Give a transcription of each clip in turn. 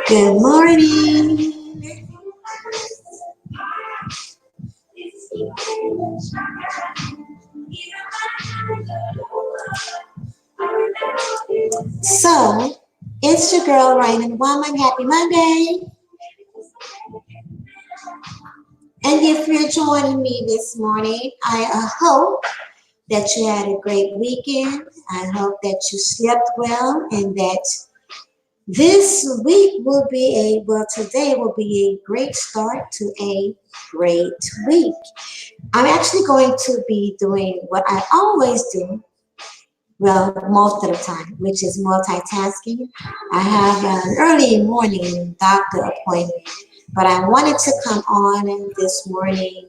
Good morning. So, it's your girl, Raymond Woman. Happy Monday. And if you're joining me this morning, I hope that you had a great weekend. I hope that you slept well and that this week will be today will be a great start to a great week. I'm actually going to be doing what I always do, well, most of the time, which is multitasking. I have an early morning doctor appointment, but I wanted to come on this morning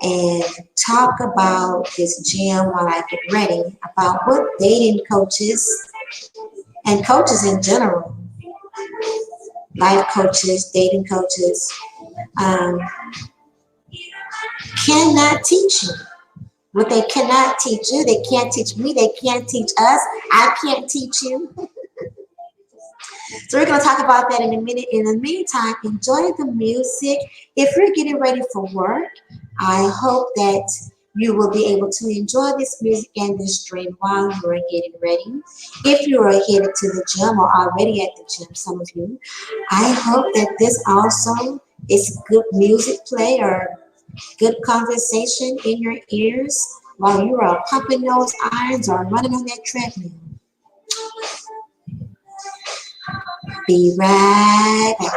and talk about this gym while I get ready, about what dating coaches and coaches in general, life coaches, dating coaches, um, cannot teach you. What they cannot teach you, they can't teach me, they can't teach us, I can't teach you. So we're going to talk about that in a minute. In the meantime, enjoy the music. If you're getting ready for work, I hope that you will be able to enjoy this music and this stream while you are getting ready. If you are headed to the gym or already at the gym, some of you, I hope that this also is good music play or good conversation in your ears while you are pumping those irons or running on that treadmill. Be right back.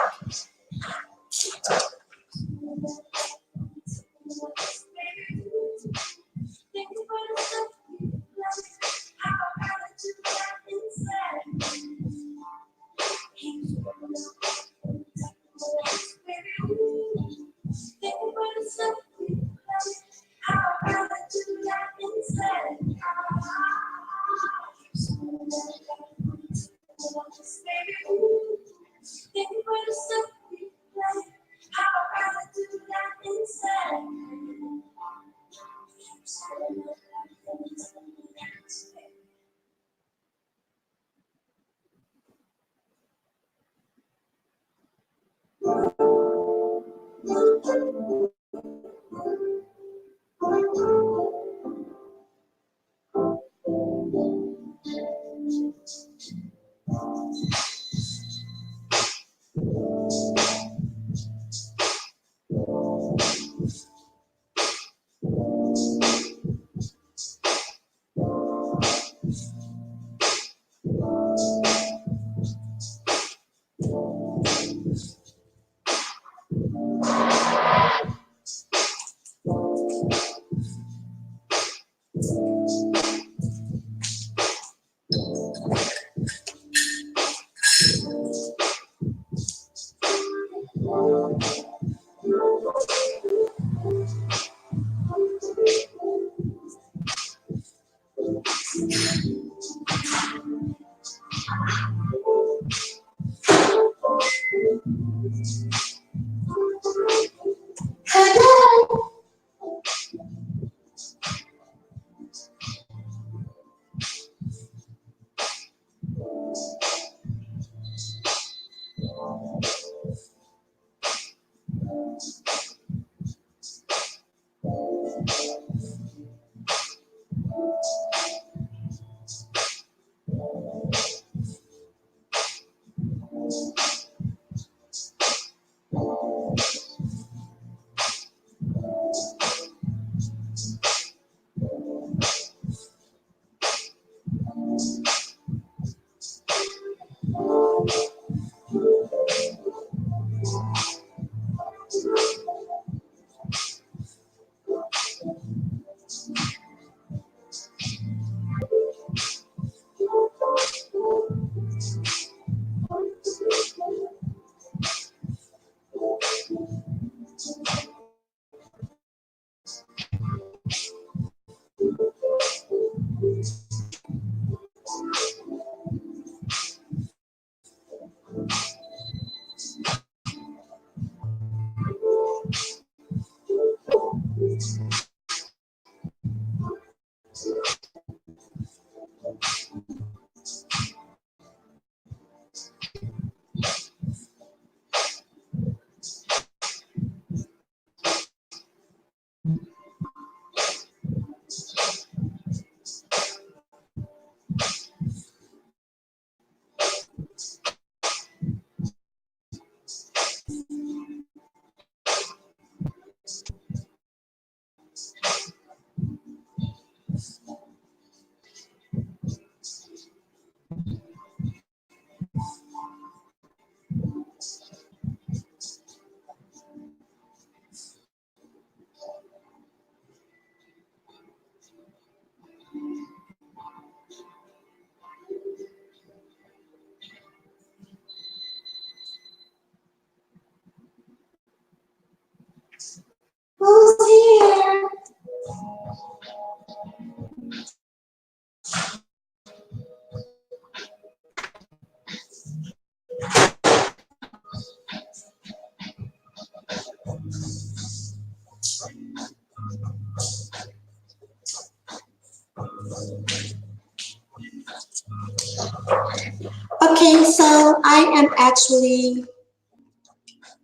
Okay, so I am actually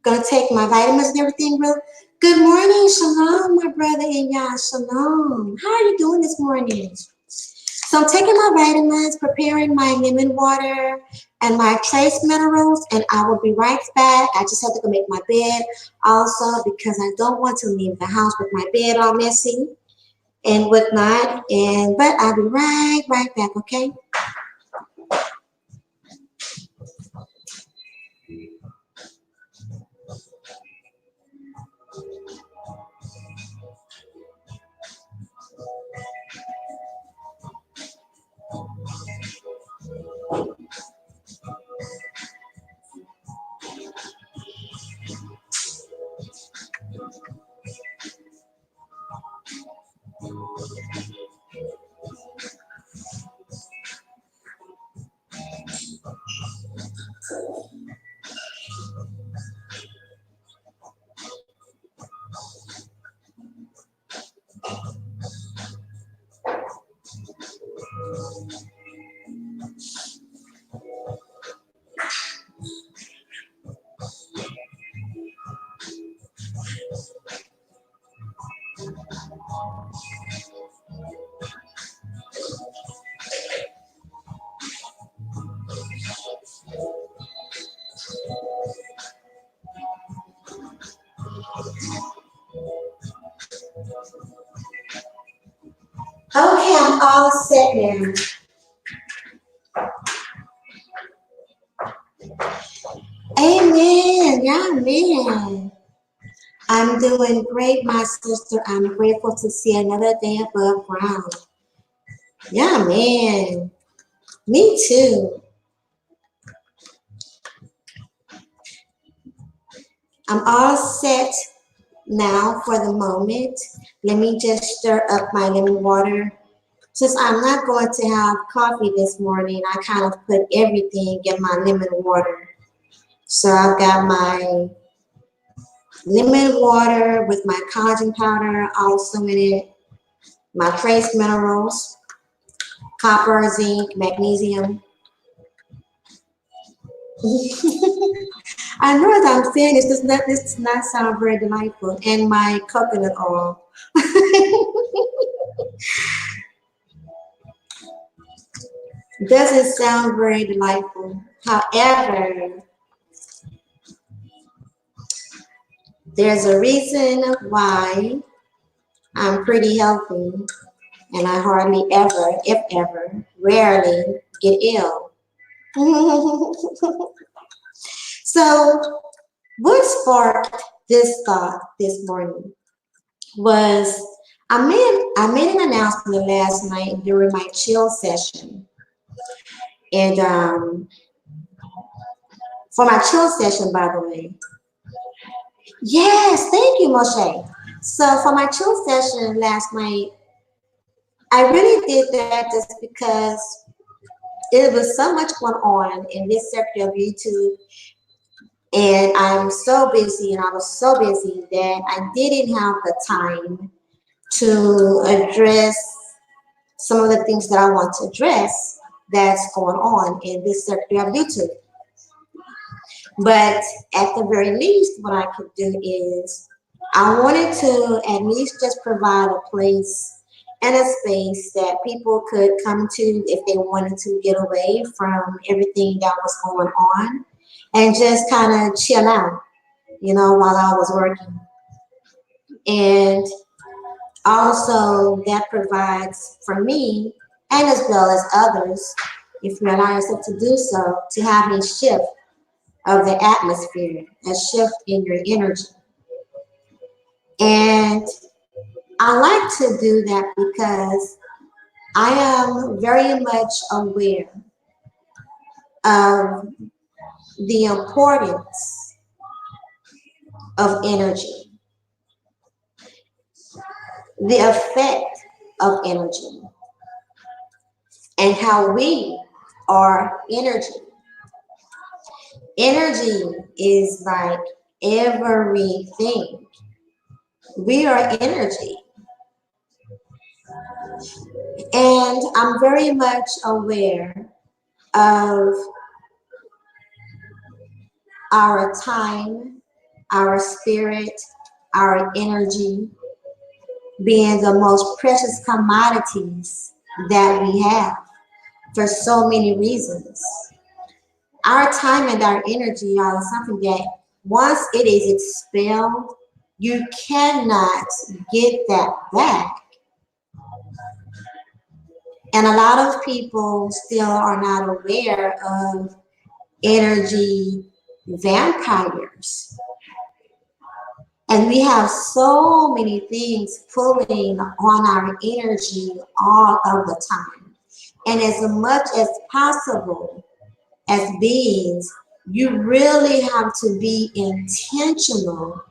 gonna take my vitamins and everything real. Good morning, Shalom, my brother and Yah, Shalom. How are you doing this morning? So I'm taking my vitamins, preparing my lemon water and my trace minerals, and I will be right back. I just have to go make my bed also because I don't want to leave the house with my bed all messy and whatnot. And but I'll be right back, okay? Okay, I'm all set now. Amen. Yeah, amen. I'm doing great, my sister. I'm grateful to see another day above ground. Yeah, man. Me too. I'm all set now for the moment. Let me just stir up my lemon water. Since I'm not going to have coffee this morning, I kind of put everything in my lemon water. So I've got my lemon water with my collagen powder also in it, my trace minerals, copper, zinc, magnesium. I know that I'm saying this does not sound very delightful, and my coconut oil. Doesn't sound very delightful. However, there's a reason why I'm pretty healthy and I hardly ever, if ever, rarely get ill. So, what sparked this thought this morning was I made an announcement last night during my chill session. And for my chill session, by the way. Yes, thank you, Moshe. So for my chill session last night, I really did that just because it was so much going on in this sector of YouTube. And I'm so busy, and I was so busy that I didn't have the time to address some of the things that I want to address that's going on in this sector of YouTube. But at the very least, what I could do is I wanted to at least just provide a place and a space that people could come to if they wanted to get away from everything that was going on and just kind of chill out, while I was working. And also that provides for me and as well as others, if you allow yourself to do so, to have a shift of the atmosphere, a shift in your energy. And I like to do that because I am very much aware of the importance of energy, the effect of energy, and how we are energy. Energy is like everything. We are energy. And I'm very much aware of our time, our spirit, our energy being the most precious commodities that we have for so many reasons. Our time and our energy are something that once it is expelled, you cannot get that back. And a lot of people still are not aware of energy vampires. And we have so many things pulling on our energy all of the time. And as much as possible, as beings, you really have to be intentional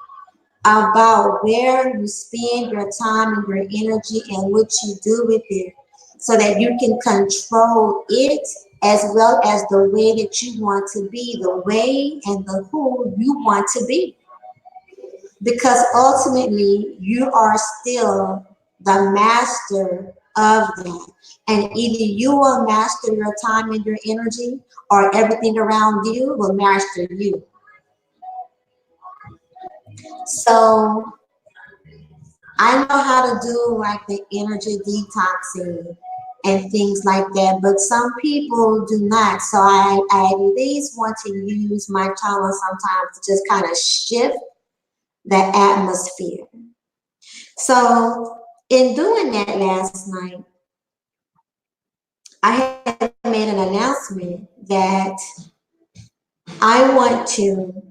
about where you spend your time and your energy and what you do with it so that you can control it as well as the way that you want to be, the way and the who you want to be. Because ultimately, you are still the master of that. And either you will master your time and your energy, or everything around you will master you. So I know how to do like the energy detoxing and things like that, but some people do not. So I at least want to use my channel sometimes to just kind of shift the atmosphere. So in doing that last night, I had made an announcement that I want to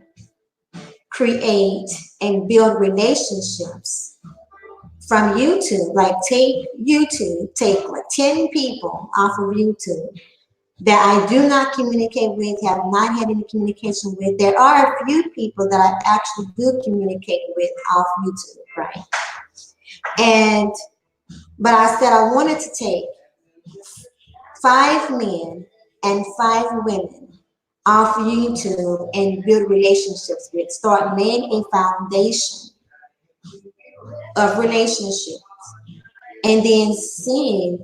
create and build relationships from YouTube. Like take like 10 people off of YouTube that I do not communicate with, have not had any communication with. There are a few people that I actually do communicate with off YouTube, right? And but I said I wanted to take 5 men and 5 women off YouTube and build relationships with, start laying a foundation of relationships, and then seeing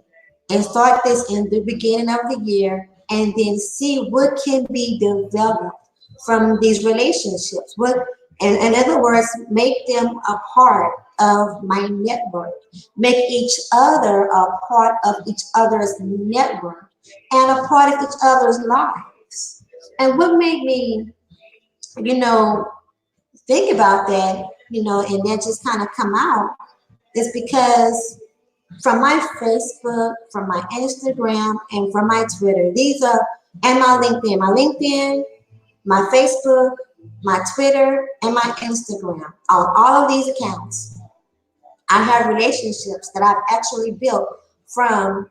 and start this in the beginning of the year and then see what can be developed from these relationships. What, in other words, make them a part of my network, make each other a part of each other's network and a part of each other's lives. And what made me, you know, think about that, and that just kind of come out is because from my Facebook, from my Instagram, and from my Twitter, these are, and my LinkedIn, my Facebook, my Twitter, and my Instagram. On all of these accounts, I have relationships that I've actually built from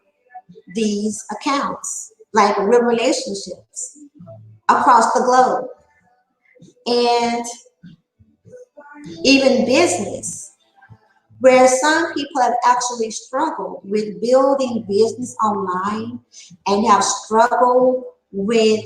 these accounts, like real relationships across the globe, and even business, where some people have actually struggled with building business online and have struggled with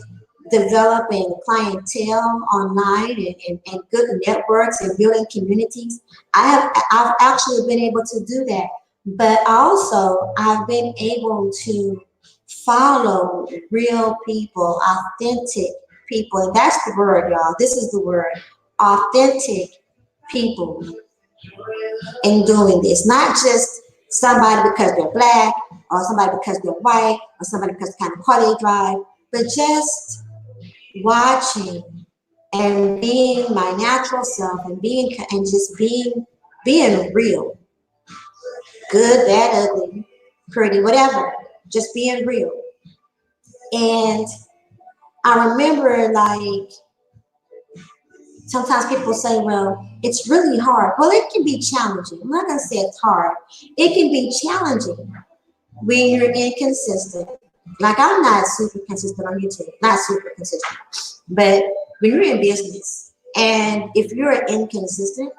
developing clientele online and good networks and building communities. I've actually been able to do that, but also I've been able to follow real people, authentic people, and that's the word, y'all. This is the word, authentic people in doing this, not just somebody because they're black or somebody because they're white or somebody because the kind of car they drive, but just watching and being my natural self and just being real, good, bad, ugly, pretty, whatever, just being real. And I remember, like, sometimes people say, well, it's really hard. Well, it can be challenging. I'm not going to say it's hard. It can be challenging when you're inconsistent. Like, I'm not super consistent on YouTube, not super consistent. But when you're in business and if you're inconsistent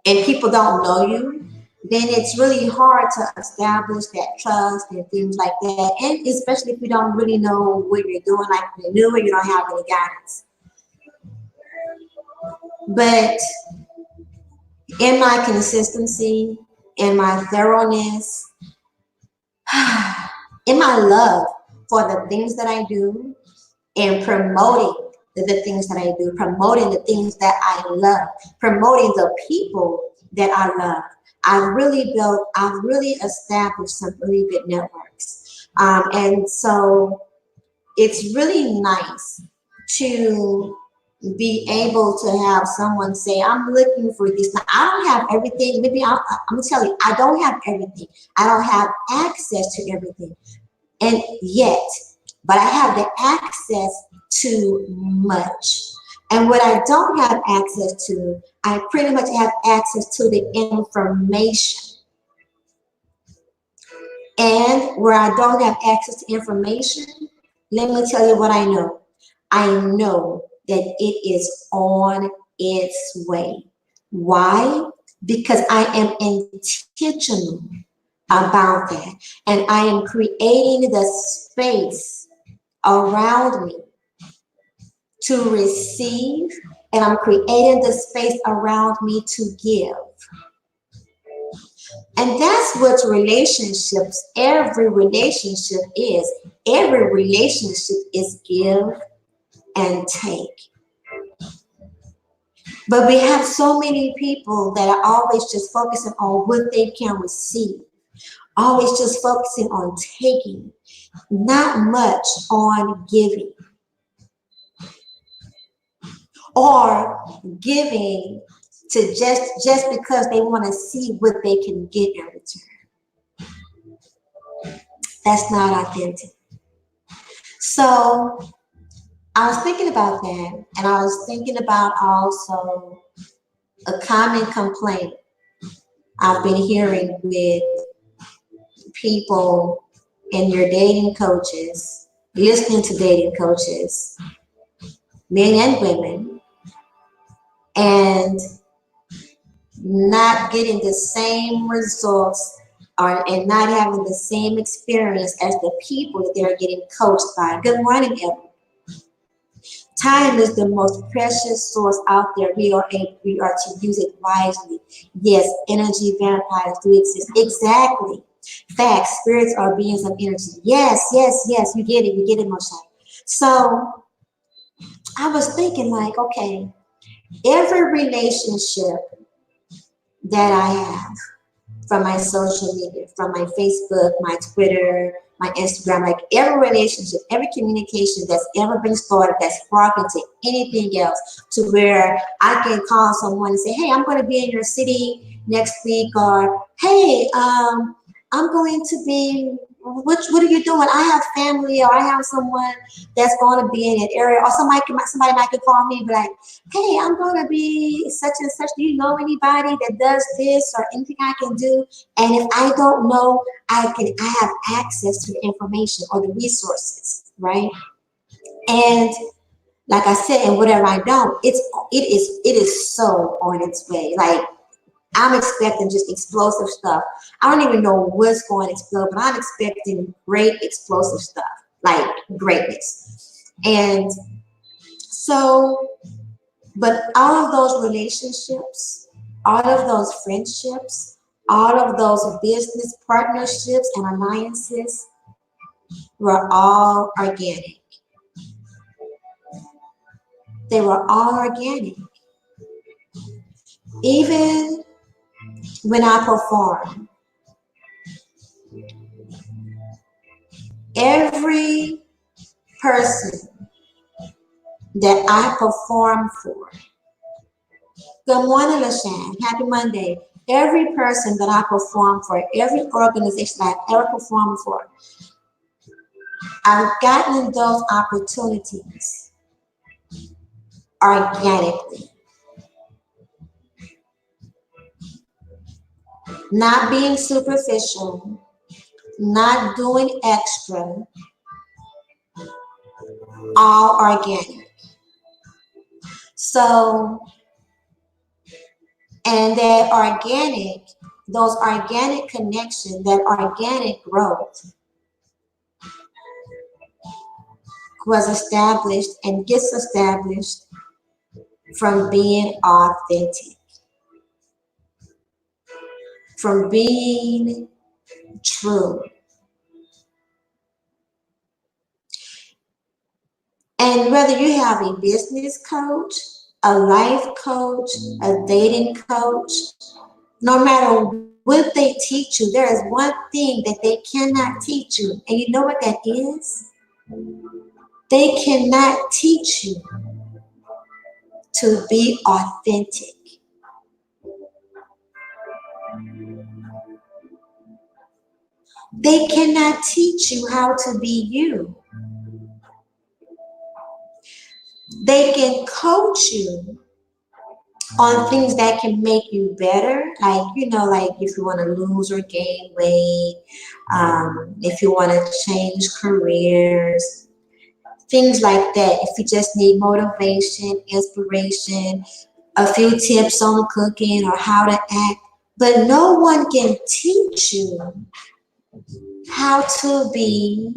and people don't know you, then it's really hard to establish that trust and things like that. And especially if you don't really know what you're doing, like you're new and you don't have any guidance. But in my consistency, in my thoroughness, in my love for the things that I do, and promoting the things that I do, promoting the things that I love, promoting the people that I love. I've really established some really good networks. And so it's really nice to be able to have someone say, I'm looking for this. Now, I don't have everything. I'm going to tell you, I don't have everything. I don't have access to everything. And yet, but I have the access to much. And what I don't have access to, I pretty much have access to the information. And where I don't have access to information, let me tell you what I know. I know that it is on its way. Why? Because I am intentional about that. And I am creating the space around me to receive, and I'm creating the space around me to give. And that's what relationships, every relationship is. Every relationship is give and take. But we have so many people that are always just focusing on what they can receive, always just focusing on taking, not much on giving, or giving to just because they want to see what they can get in return. That's not authentic. So I was thinking about that, and I was thinking about also a common complaint I've been hearing with people in your dating coaches, listening to dating coaches, men and women, and not getting the same results and not having the same experience as the people that they're getting coached by. Good morning, everyone. Time is the most precious source out there. We are to use it wisely. Yes, energy vampires do exist. Exactly. Facts. Spirits are beings of energy. Yes, yes, yes. You get it. You get it, Moshe. So I was thinking, like, okay, every relationship that I have, from my social media, from my Facebook, my Twitter, my Instagram, like every relationship, every communication that's ever been started that's sparked into anything else, to where I can call someone and say, hey, I'm going to be in your city next week, or hey, I'm going to be, what are you doing? I have family, or I have someone that's going to be in that area, or somebody might could call me and be like, hey, I'm going to be such and such. Do you know anybody that does this or anything I can do? And if I don't know, I have access to the information or the resources, right? And like I said, and whatever I don't, it is so on its way. Like, I'm expecting just explosive stuff. I don't even know what's going to explode, but I'm expecting great explosive stuff, like greatness. And so, but all of those relationships, all of those friendships, all of those business partnerships and alliances were all organic. They were all organic. Even when I perform, every person that I perform for, good morning, LaShawn, happy Monday. Every person that I perform for, every organization I've ever performed for, I've gotten those opportunities organically. Not being superficial, not doing extra, all organic. So, and those organic connections, that organic growth was established and gets established from being authentic. from being true. And whether you have a business coach, a life coach, a dating coach, no matter what they teach you, there is one thing that they cannot teach you. And you know what that is? They cannot teach you to be authentic. They cannot teach you how to be you. They can coach you on things that can make you better, like like if you want to lose or gain weight, if you want to change careers, things like that. If you just need motivation, inspiration, a few tips on cooking or how to act, but no one can teach you how to be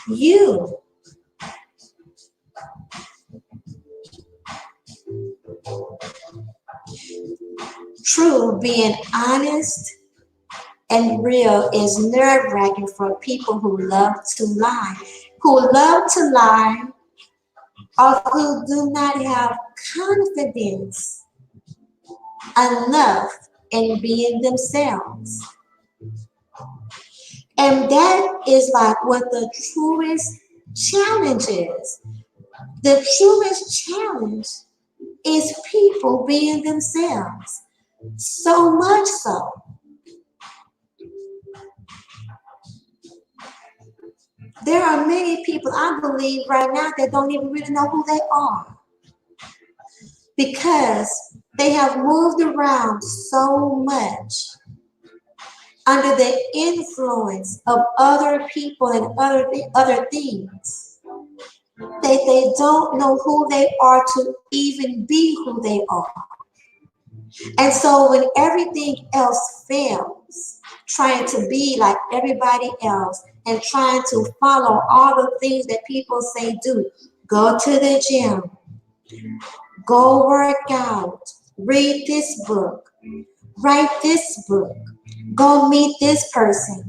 you. True, being honest and real is nerve wracking for people who love to lie, or who do not have confidence enough in being themselves. And that is like what the truest challenge is. The truest challenge is people being themselves. So much so, there are many people I believe right now that don't even really know who they are because they have moved around so much under the influence of other people and other things that they don't know who they are to even be who they are. And so when everything else fails, trying to be like everybody else and trying to follow all the things that people say do, go to the gym, go work out, read this book, write this book, go meet this person,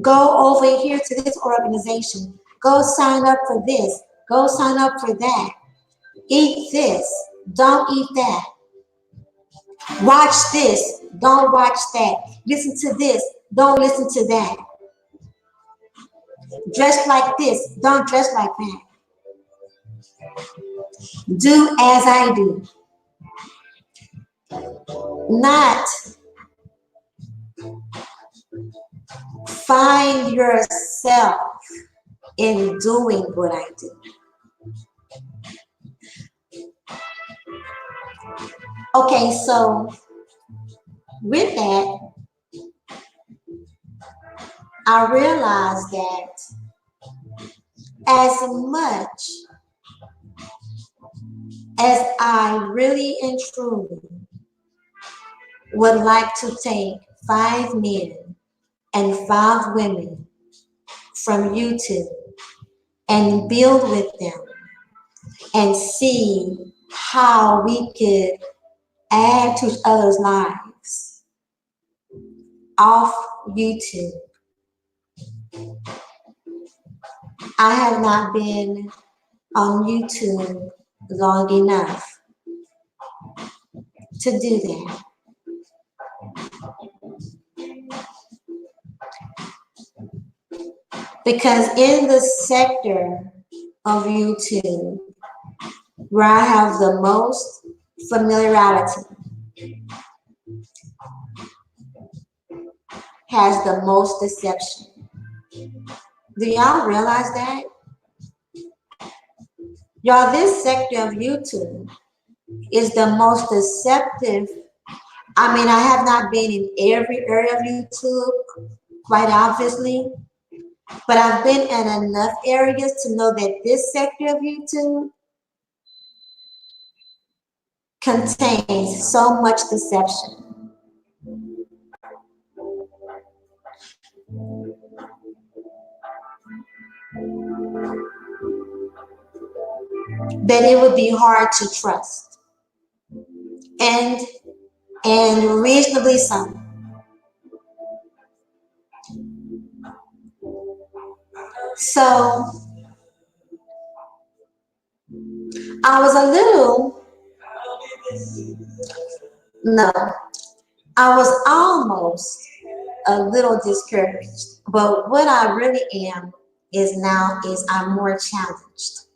go over here to this organization, go sign up for this, go sign up for that, eat this, don't eat that. Watch this, don't watch that. Listen to this, don't listen to that. Dress like this, don't dress like that. Do as I do. Not find yourself in doing what I do. Okay, so with that, I realized that as much as I really and truly would like to take 5 men and 5 women from YouTube and build with them and see how we could add to each other's lives off YouTube. I have not been on YouTube long enough to do that. Because in the sector of YouTube where I have the most familiarity has the most deception. Do y'all realize that? Y'all, this sector of YouTube is the most deceptive. I mean, I have not been in every area of YouTube, quite obviously, but I've been in enough areas to know that this sector of YouTube contains so much deception. That it would be hard to trust. And reasonably so. So I was a little, no, I was almost a little discouraged. But what I really am is now is I'm more challenged.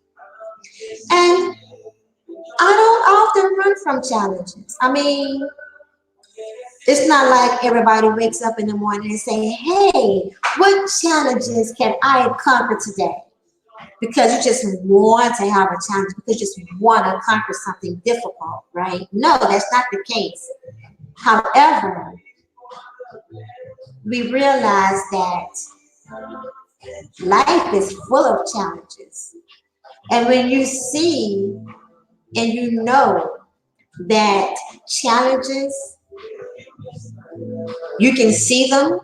And I don't often run from challenges. I mean, it's not like everybody wakes up in the morning and say, hey, what challenges can I conquer today? Because you just want to have a challenge, because you just want to conquer something difficult, right? No, that's not the case. However, we realize that life is full of challenges. And when you see and you know that challenges, you can see them,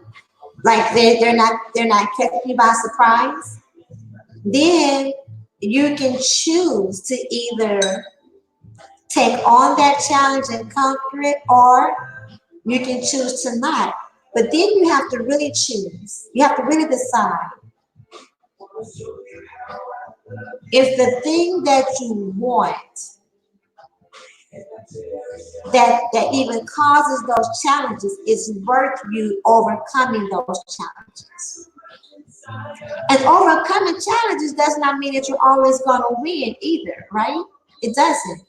like they're not catching you by surprise, then you can choose to either take on that challenge and conquer it, or you can choose to not. But then you have to really choose. You have to really decide if the thing that you want that even causes those challenges is worth you overcoming those challenges. And overcoming challenges does not mean that you're always going to win either, right? It doesn't.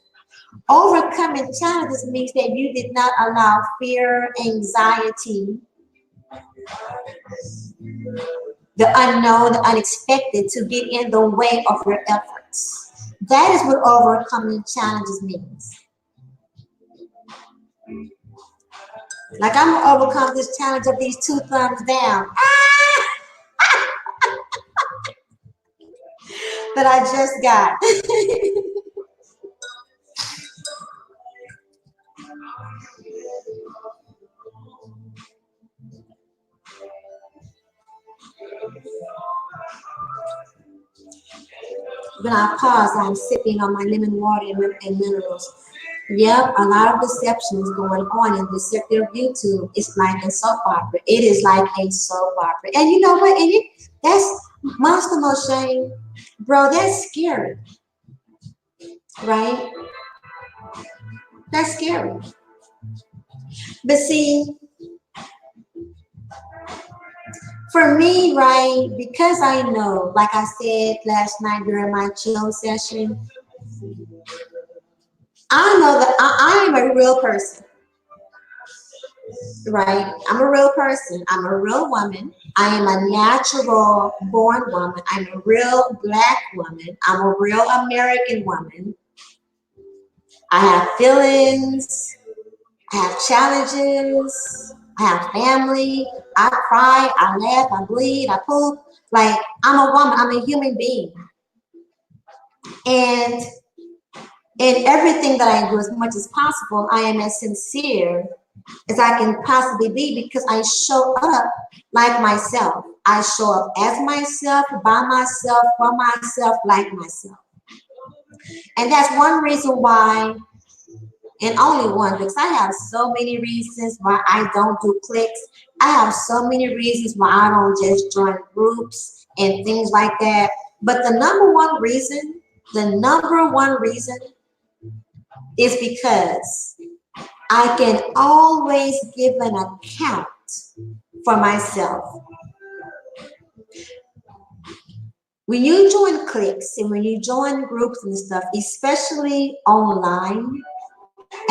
Overcoming challenges means that you did not allow fear, anxiety, the unknown, the unexpected to get in the way of your efforts. That is what overcoming challenges means. Like, I'm gonna overcome this challenge of these two thumbs down that I just got. When I pause, I'm sipping on my lemon water and minerals. Yep, a lot of deception is going on in the sector of YouTube. It's like a soap opera. It is like a soap opera. And you know what? That's Monster Moshe, bro, that's scary, right? That's scary. But see, for me, right, because I know, like I said last night during my chill session, I know that I am a real person, right? I'm a real person. I'm a real woman. I am a natural born woman. I'm a real black woman. I'm a real American woman. I have feelings. I have challenges. I have family. I cry. I laugh. I bleed. I poop. Like, I'm a woman. I'm a human being. And in everything that I do, as much as possible, I am as sincere as I can possibly be, because I show up like myself. I show up as myself, by myself, for myself, like myself. And that's one reason why, and only one, because I have so many reasons why I don't do clicks. I have so many reasons why I don't just join groups and things like that. But the number one reason is because I can always give an account for myself. When you join cliques and when you join groups and stuff, especially online,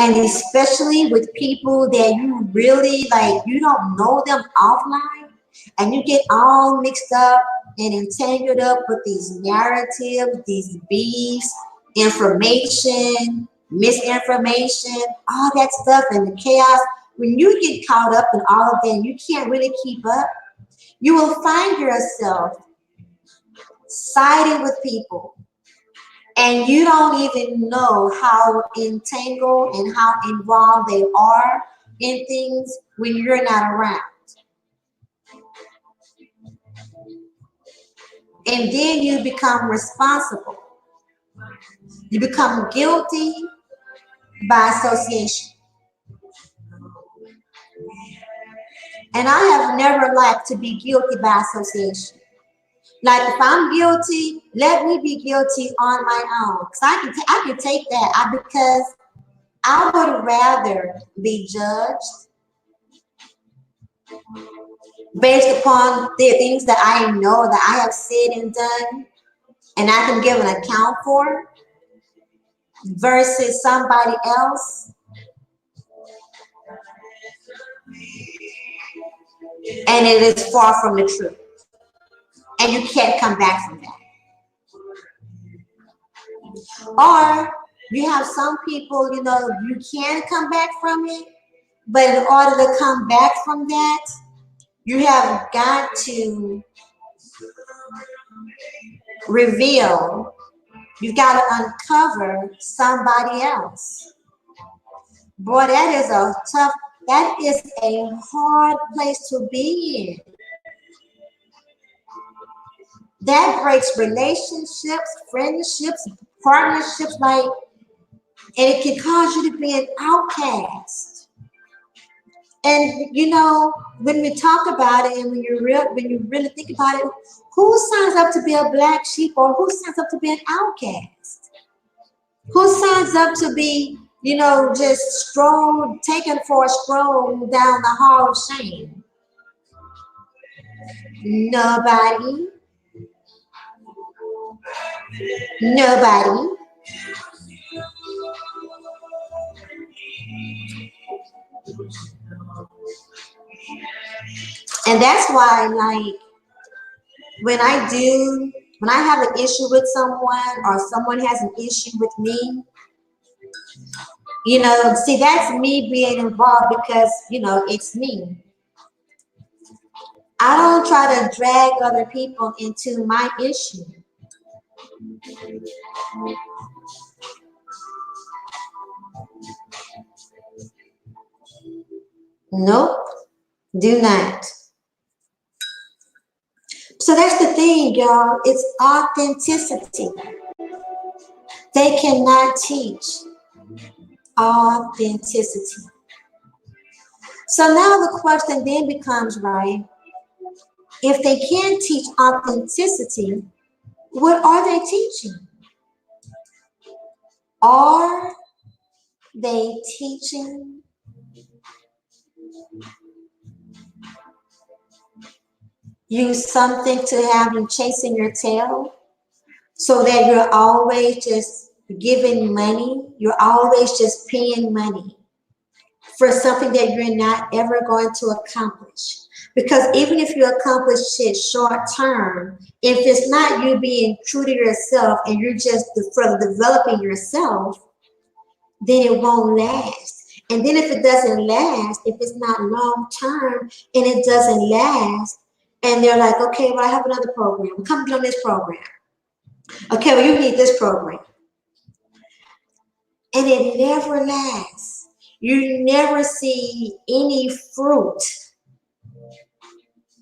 and especially with people that you really like, you don't know them offline, and you get all mixed up and entangled up with these narratives, these beefs, information, misinformation, all that stuff, and the chaos. When you get caught up in all of that and you can't really keep up, you will find yourself siding with people, and you don't even know how entangled and how involved they are in things when you're not around. And then you become responsible. You become guilty by association. And I have never liked to be guilty by association. Like if I'm guilty, let me be guilty on my own. Cause I can take that. Because I would rather be judged based upon the things that I know that I have said and done, and I can give an account for, versus somebody else, and it is far from the truth, and you can't come back from that. Or you have some people, you can come back from it, but in order to come back from that, you have got to reveal, you got to uncover somebody else. Boy, that is a hard place to be in. That breaks relationships, friendships, partnerships, and it can cause you to be an outcast. And when we talk about it, and when you really think about it, who signs up to be a black sheep, or who signs up to be an outcast? Who signs up to be, just taken for a stroll down the hall of shame? Nobody. Nobody. And that's why, when I have an issue with someone, or someone has an issue with me, see, that's me being involved, because, it's me. I don't try to drag other people into my issue. Nope, do not. So that's the thing, y'all. It's authenticity. They cannot teach authenticity. So now the question then becomes, right? If they can't teach authenticity, what are they teaching? Are they teaching you something to have you chasing your tail, so that you're always just giving money, you're always just paying money for something that you're not ever going to accomplish? Because even if you accomplish it short term, if it's not you being true to yourself, and you're just further developing yourself, then it won't last. And then if it doesn't last, if it's not long term and it doesn't last, and they're like, okay, well, I have another program. Come get on this program. Okay, well, you need this program. And it never lasts. You never see any fruit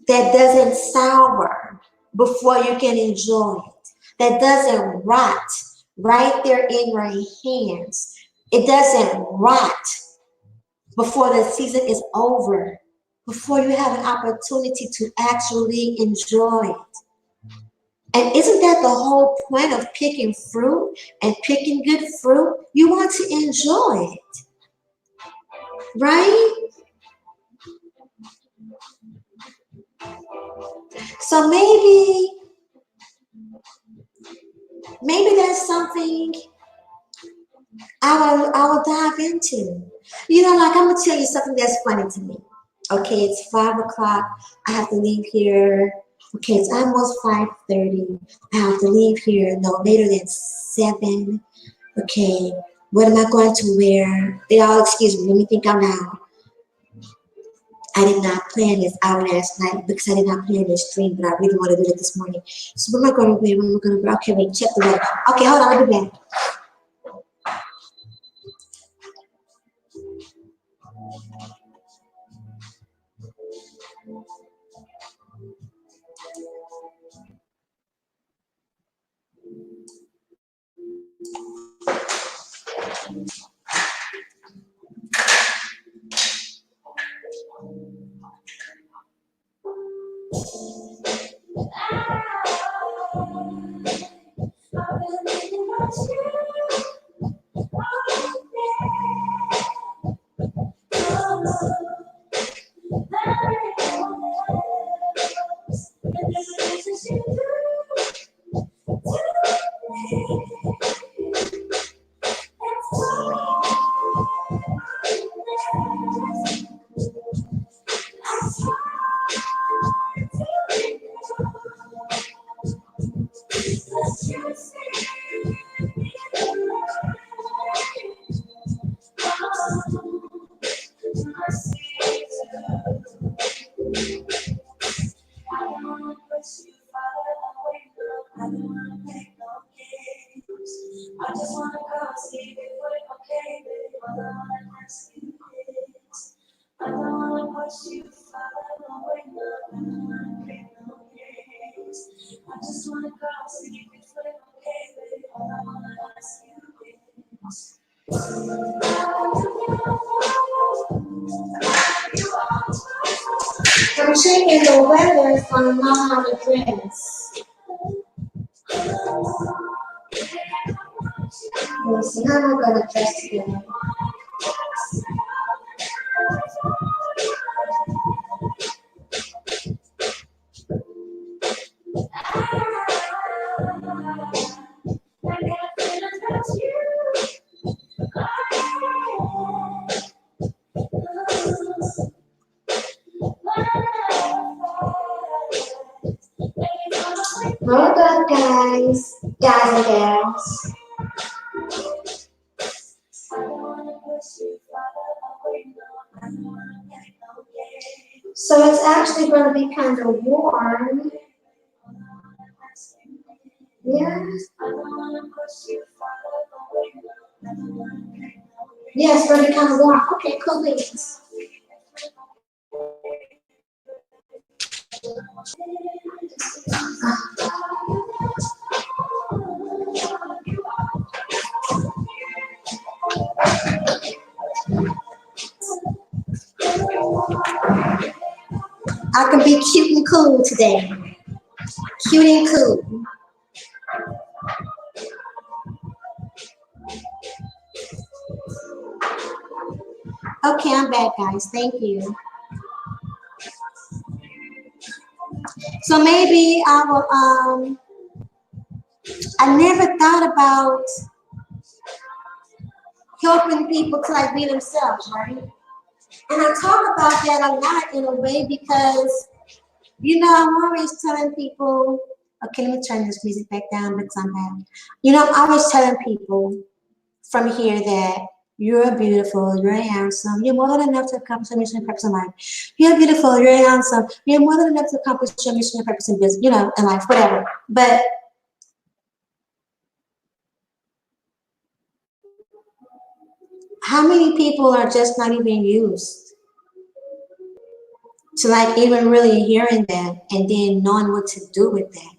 that doesn't sour before you can enjoy it, that doesn't rot right there in your hands. It doesn't rot before the season is over, before you have an opportunity to actually enjoy it. And isn't that the whole point of picking fruit and picking good fruit? You want to enjoy it, right? So maybe that's something I will dive into. I'm gonna tell you something that's funny to me. Okay, it's 5 o'clock. I have to leave here. Okay, it's almost 5:30. I have to leave here no later than 7. Okay, what am I going to wear? They all excuse me. Let me think out loud. I did not plan this out last night, because I did not plan this stream, but I really want to do it this morning. So what am I going to wear? What am I going to wear? Okay, wait, check the weather. Okay, hold on, I'll be back. I'm checking the weather so I know how to dress. Let's see how I'm gonna dress today. Hold up, guys and gals. So it's actually going to be kind of warm. Yeah. Yeah, it's going to be kind of warm. Okay, cool beans. I can be cute and cool today. Cute and cool. Okay, I'm back, guys. Thank you. So maybe I will. I never thought about helping people to like be themselves, right? And I talk about that a lot in a way because, I'm always telling people, okay, let me turn this music back down because I'm bad. I'm always telling people from here that you're beautiful, you're handsome, you're more than enough to accomplish your mission and purpose in life. You're beautiful, you're handsome, you're more than enough to accomplish your mission and purpose in business, in life, whatever. But how many people are just not even used to like even really hearing that and then knowing what to do with that?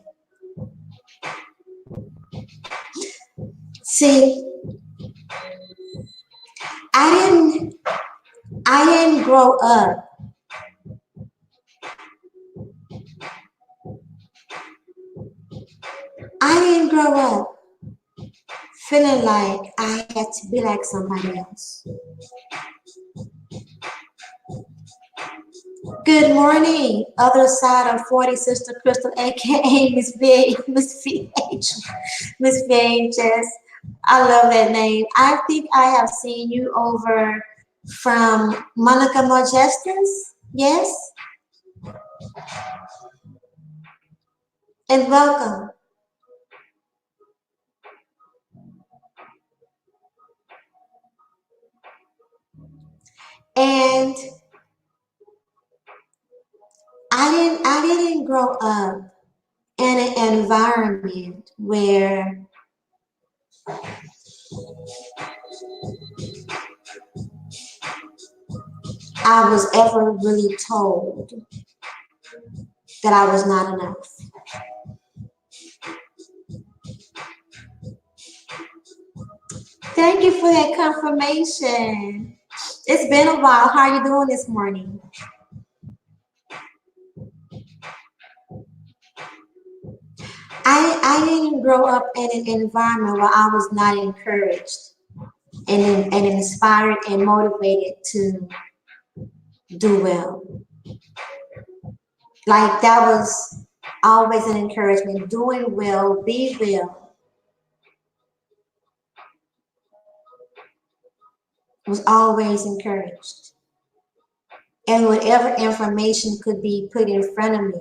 See, I didn't I didn't grow up I didn't grow up feeling like I had to be like somebody else. Good morning, other side of 40, Sister Crystal, aka Miss V, Miss VH, Miss VHS. I love that name. I think I have seen you over from Monica Majestas. Yes, and welcome. And I didn't grow up in an environment where I was ever really told that I was not enough. Thank you for that confirmation. It's been a while. How are you doing this morning? I didn't grow up in an environment where I was not encouraged and inspired and motivated to do well. Like that was always an encouragement. Doing well, be well was always encouraged. And whatever information could be put in front of me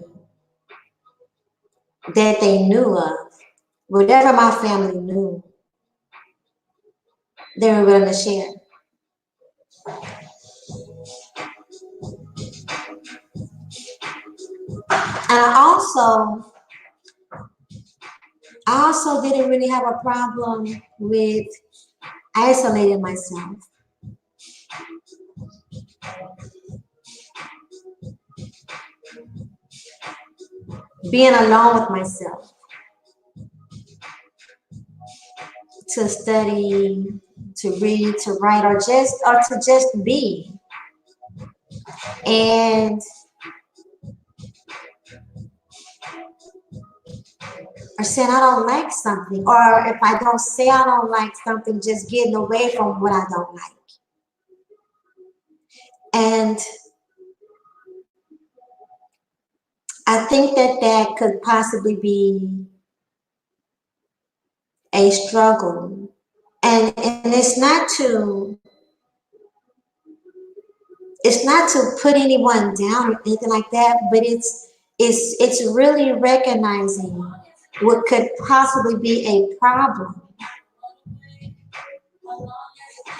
that they knew of, whatever my family knew, they were willing to share. And I also didn't really have a problem with isolating myself. Being alone with myself to study, to read, to write, or to just be. And or saying I don't like something, or if I don't say I don't like something, just getting away from what I don't like. And I think that that could possibly be a struggle. And it's not to put anyone down or anything like that, but it's really recognizing what could possibly be a problem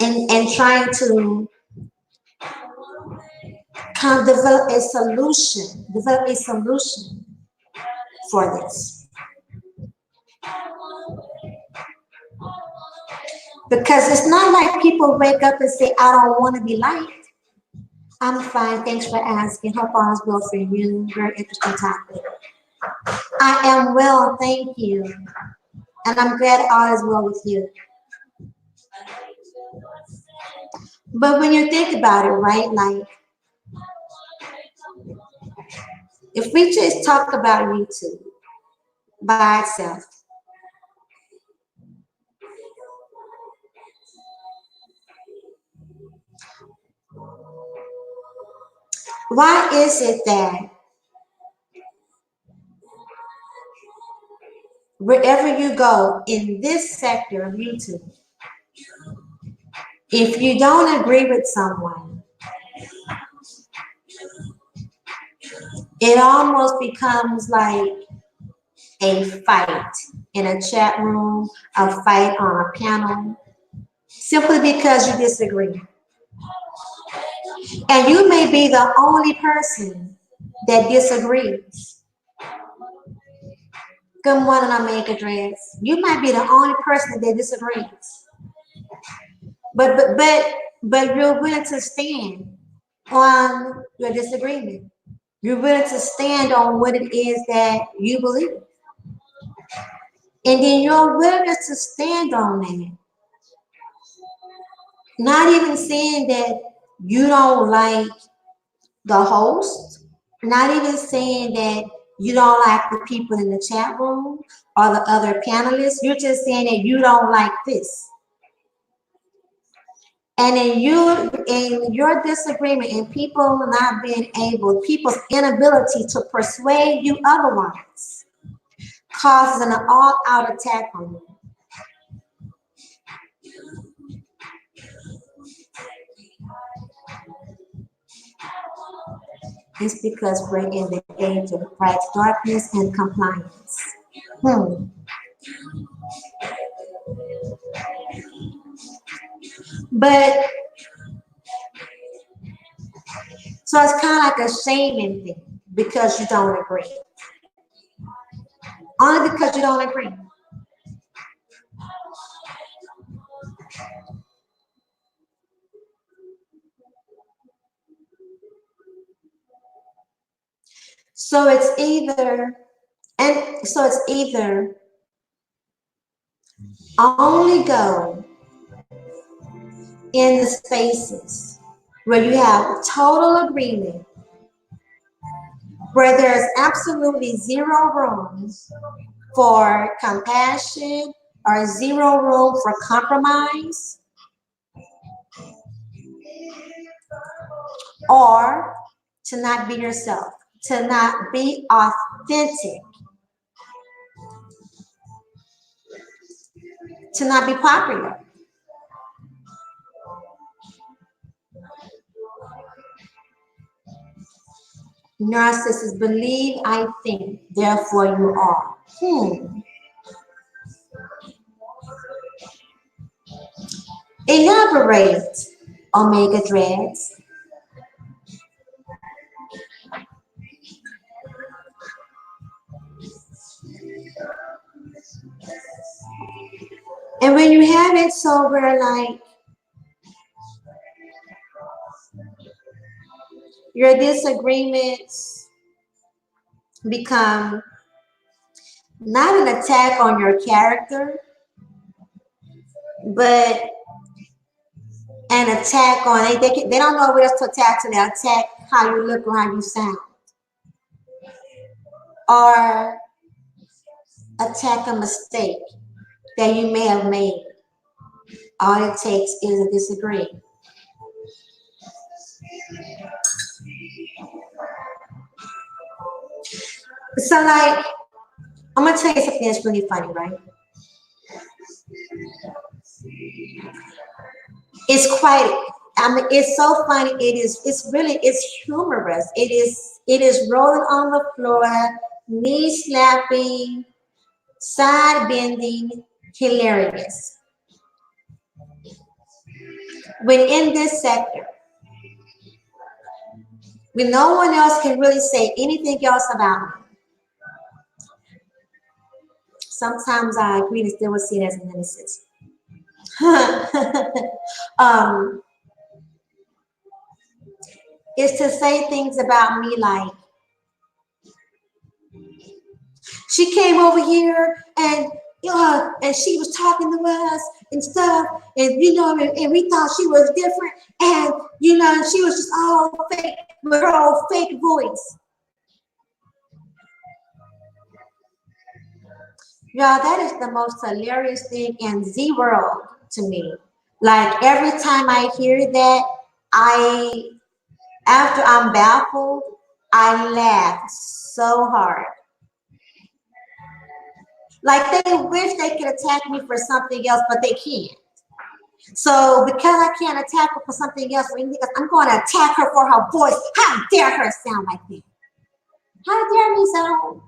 and trying to kind of develop a solution for this. Because it's not like people wake up and say, I don't want to be liked. I'm fine, thanks for asking. Hope all is well for you. Very interesting topic. I am well, thank you. And I'm glad all is well with you. But when you think about it, right, like if we just talk about YouTube by itself, why is it that wherever you go in this sector of YouTube, if you don't agree with someone, it almost becomes like a fight in a chat room, a fight on a panel, simply because you disagree. And you may be the only person that disagrees. Good morning, I make address. You might be the only person that disagrees. But you're willing to stand on your disagreement. You're willing to stand on what it is that you believe. And then your willingness to stand on that, not even saying that you don't like the host, not even saying that you don't like the people in the chat room or the other panelists. You're just saying that you don't like this. And in your disagreement and people not being able, people's inability to persuade you otherwise causes an all-out attack on you. It's because we're in the age of bright darkness and compliance. Hmm. But so it's kind of like a shaming thing because you don't agree. Only because you don't agree. So it's either only go in the spaces where you have total agreement, where there's absolutely zero room for compassion or zero room for compromise, or to not be yourself, to not be authentic, to not be popular. Narcissists believe I think, therefore you are. Elaborate, Omega Dreads. And when you have it sober, like your disagreements become not an attack on your character, but an attack on they don't know what else to attack, so they attack how you look or how you sound, or attack a mistake that you may have made. All it takes is a disagreement. So like, I'm gonna tell you something that's really funny, right? It's quite, I mean, it's so funny. It's humorous. It is rolling on the floor, knee slapping, side bending, hilarious. When in this sector, when no one else can really say anything else about me, sometimes I agree to still see it as a nemesis. um, is to say things about me like, she came over here and she was talking to us and stuff, and we thought she was different, and she was just all fake with her old fake voice. Y'all, that is the most hilarious thing in the world to me. Like every time I hear that, I after I'm baffled, I laugh so hard. Like they wish they could attack me for something else, but they can't. So because I can't attack her for something else, I'm going to attack her for her voice. How dare her sound like that? How dare me sound?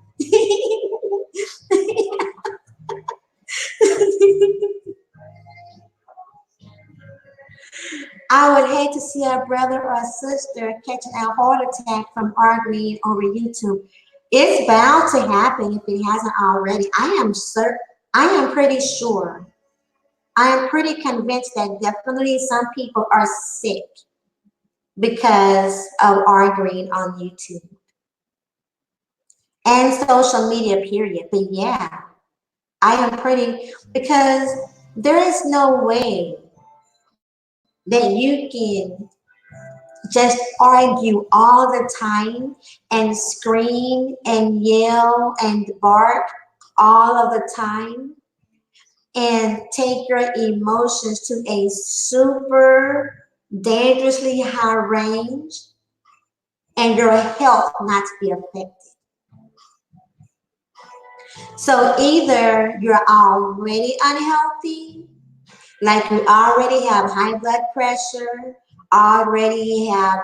I would hate to see a brother or a sister catching a heart attack from arguing over YouTube. It's bound to happen if it hasn't already. I am pretty sure. I am pretty convinced that definitely some people are sick because of arguing on YouTube and social media, period. But yeah, I am pretty, because there is no way that you can just argue all the time and scream and yell and bark all of the time and take your emotions to a super dangerously high range and your health not to be affected. So either you're already unhealthy, like you already have high blood pressure, already have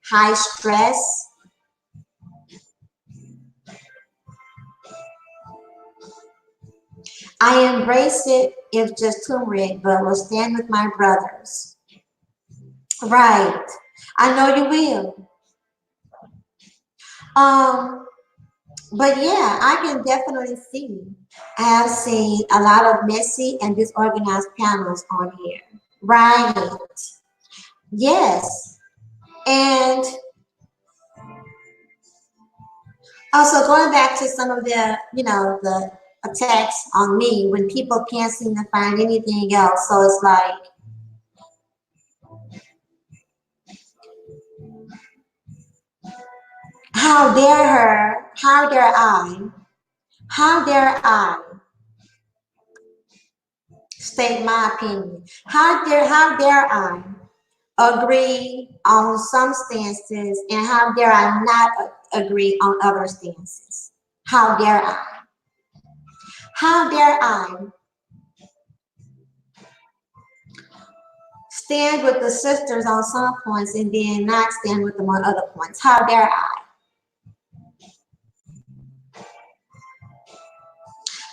high stress. I embrace it if just turmeric, but will stand with my brothers. Right. I know you will. Um, but yeah, I can definitely see. I have seen a lot of messy and disorganized panels on here. Right. Yes. And also going back to some of the attacks on me when people can't seem to find anything else. So it's like, how dare her, how dare I state my opinion? How dare I agree on some stances, and how dare I not agree on other stances? How dare I? How dare I stand with the sisters on some points and then not stand with them on other points? How dare I?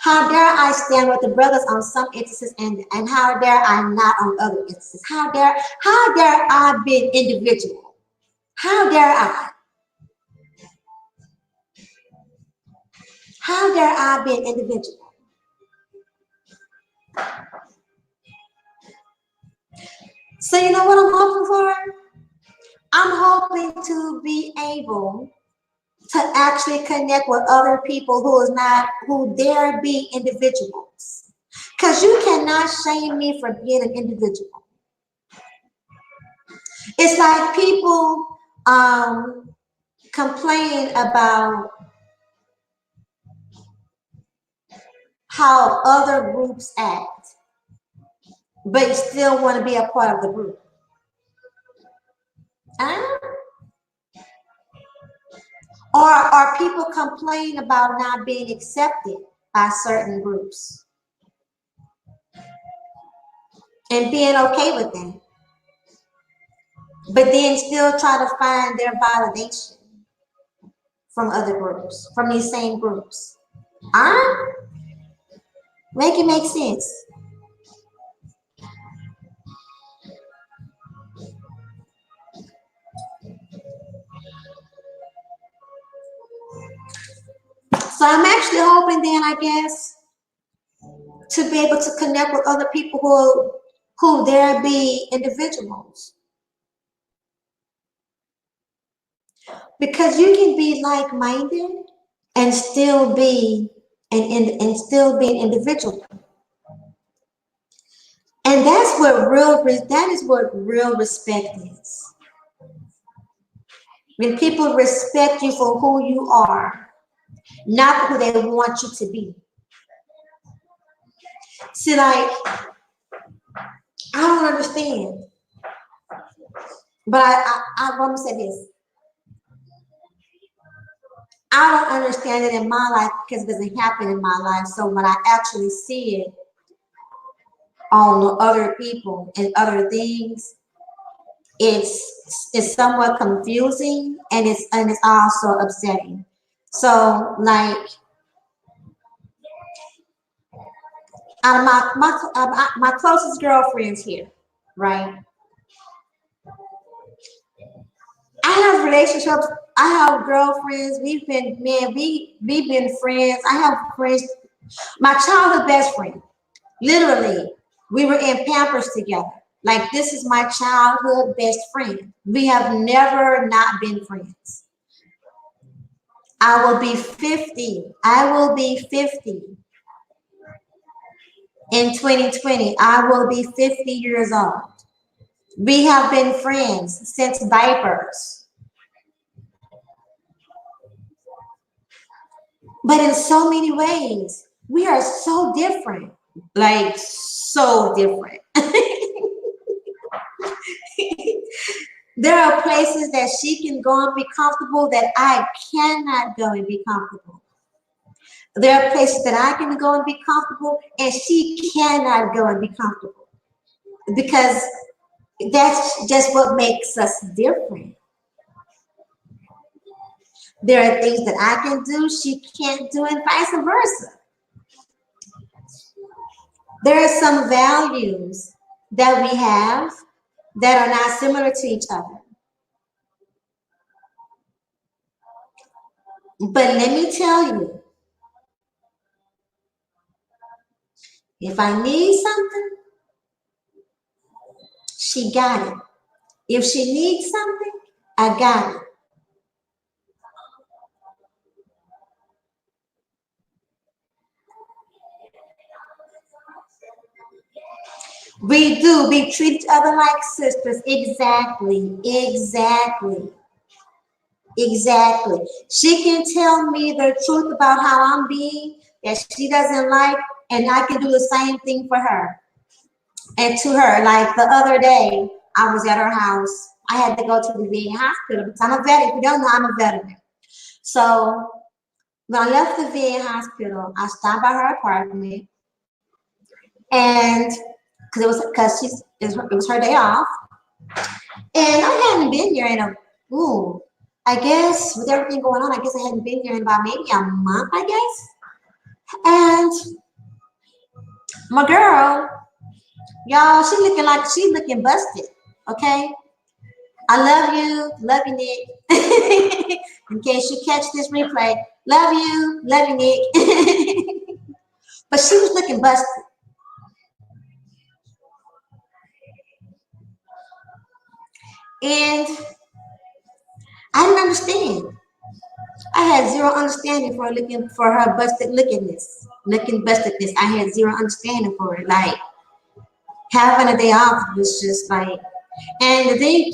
How dare I stand with the brothers on some instances and how dare I not on other instances? How dare I be an individual? How dare I? How dare I be an individual? So you know what I'm hoping for? I'm hoping to be able to actually connect with other people who dare be individuals. Because you cannot shame me for being an individual. It's like people complain about how other groups act, but still want to be a part of the group. Huh? Or people complain about not being accepted by certain groups and being okay with that, but then still try to find their validation from other groups, from these same groups. Huh? Make it make sense. So I'm actually hoping then, I guess, to be able to connect with other people who dare be individuals. Because you can be like-minded and still be and still be an individual. And that is what real respect is. When people respect you for who you are, not who they want you to be. See, like, I don't understand. But I want to say this. I don't understand it in my life because it doesn't happen in my life. So when I actually see it on other people and other things, it's somewhat confusing and it's also upsetting. So like out of my closest girlfriends here, right? I have relationships. I have girlfriends. We've been friends. I have friends. My childhood best friend, literally, we were in Pampers together. Like this is my childhood best friend. We have never not been friends. I will be 50. I will be 50 in 2020. I will be 50 years old. We have been friends since diapers. But in so many ways, we are so different. Like so different. There are places that she can go and be comfortable that I cannot go and be comfortable. There are places that I can go and be comfortable and she cannot go and be comfortable. Because that's just what makes us different. There are things that I can do, she can't do, and vice versa. There are some values that we have that are not similar to each other. But let me tell you, if I need something, she got it. If she needs something, I got it. We do. We treat each other like sisters. Exactly. Exactly. Exactly. She can tell me the truth about how I'm being that she doesn't like, and I can do the same thing for her. And to her, like the other day, I was at her house. I had to go to the VA hospital because I'm a vet. If you don't know, I'm a veteran. So when I left the VA hospital, I stopped by her apartment, and it was her day off, and I hadn't been there in a I guess with everything going on, I guess I hadn't been there in about maybe a month, I guess. And my girl, y'all, she's looking busted. Okay, love you, Nick. In case you catch this replay, love you, Nick. But she was looking busted. And I didn't understand. I had zero understanding for her looking bustedness. I had zero understanding for it. Like having a day off was just like, and the thing,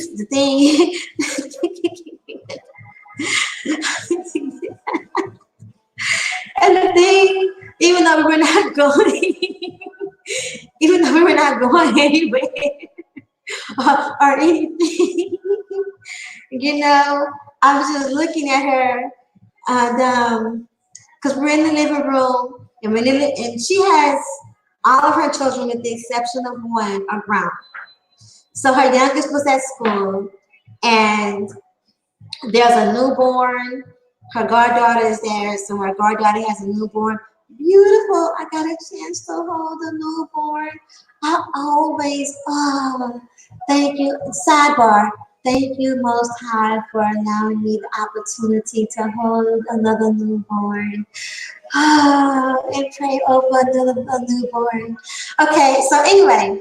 and the thing, even though we were not going, even though we were not going anywhere or anything, you know, I was just looking at her, and because we're in the living room, and she has all of her children, with the exception of one, are grown. So her youngest was at school, and there's a newborn. Her goddaughter is there, so her goddaughter has a newborn. Beautiful. I got a chance to hold a newborn. I always, thank you. Sidebar. Thank you, Most High, for allowing me the opportunity to hold another newborn. And pray over a newborn. Okay, so anyway,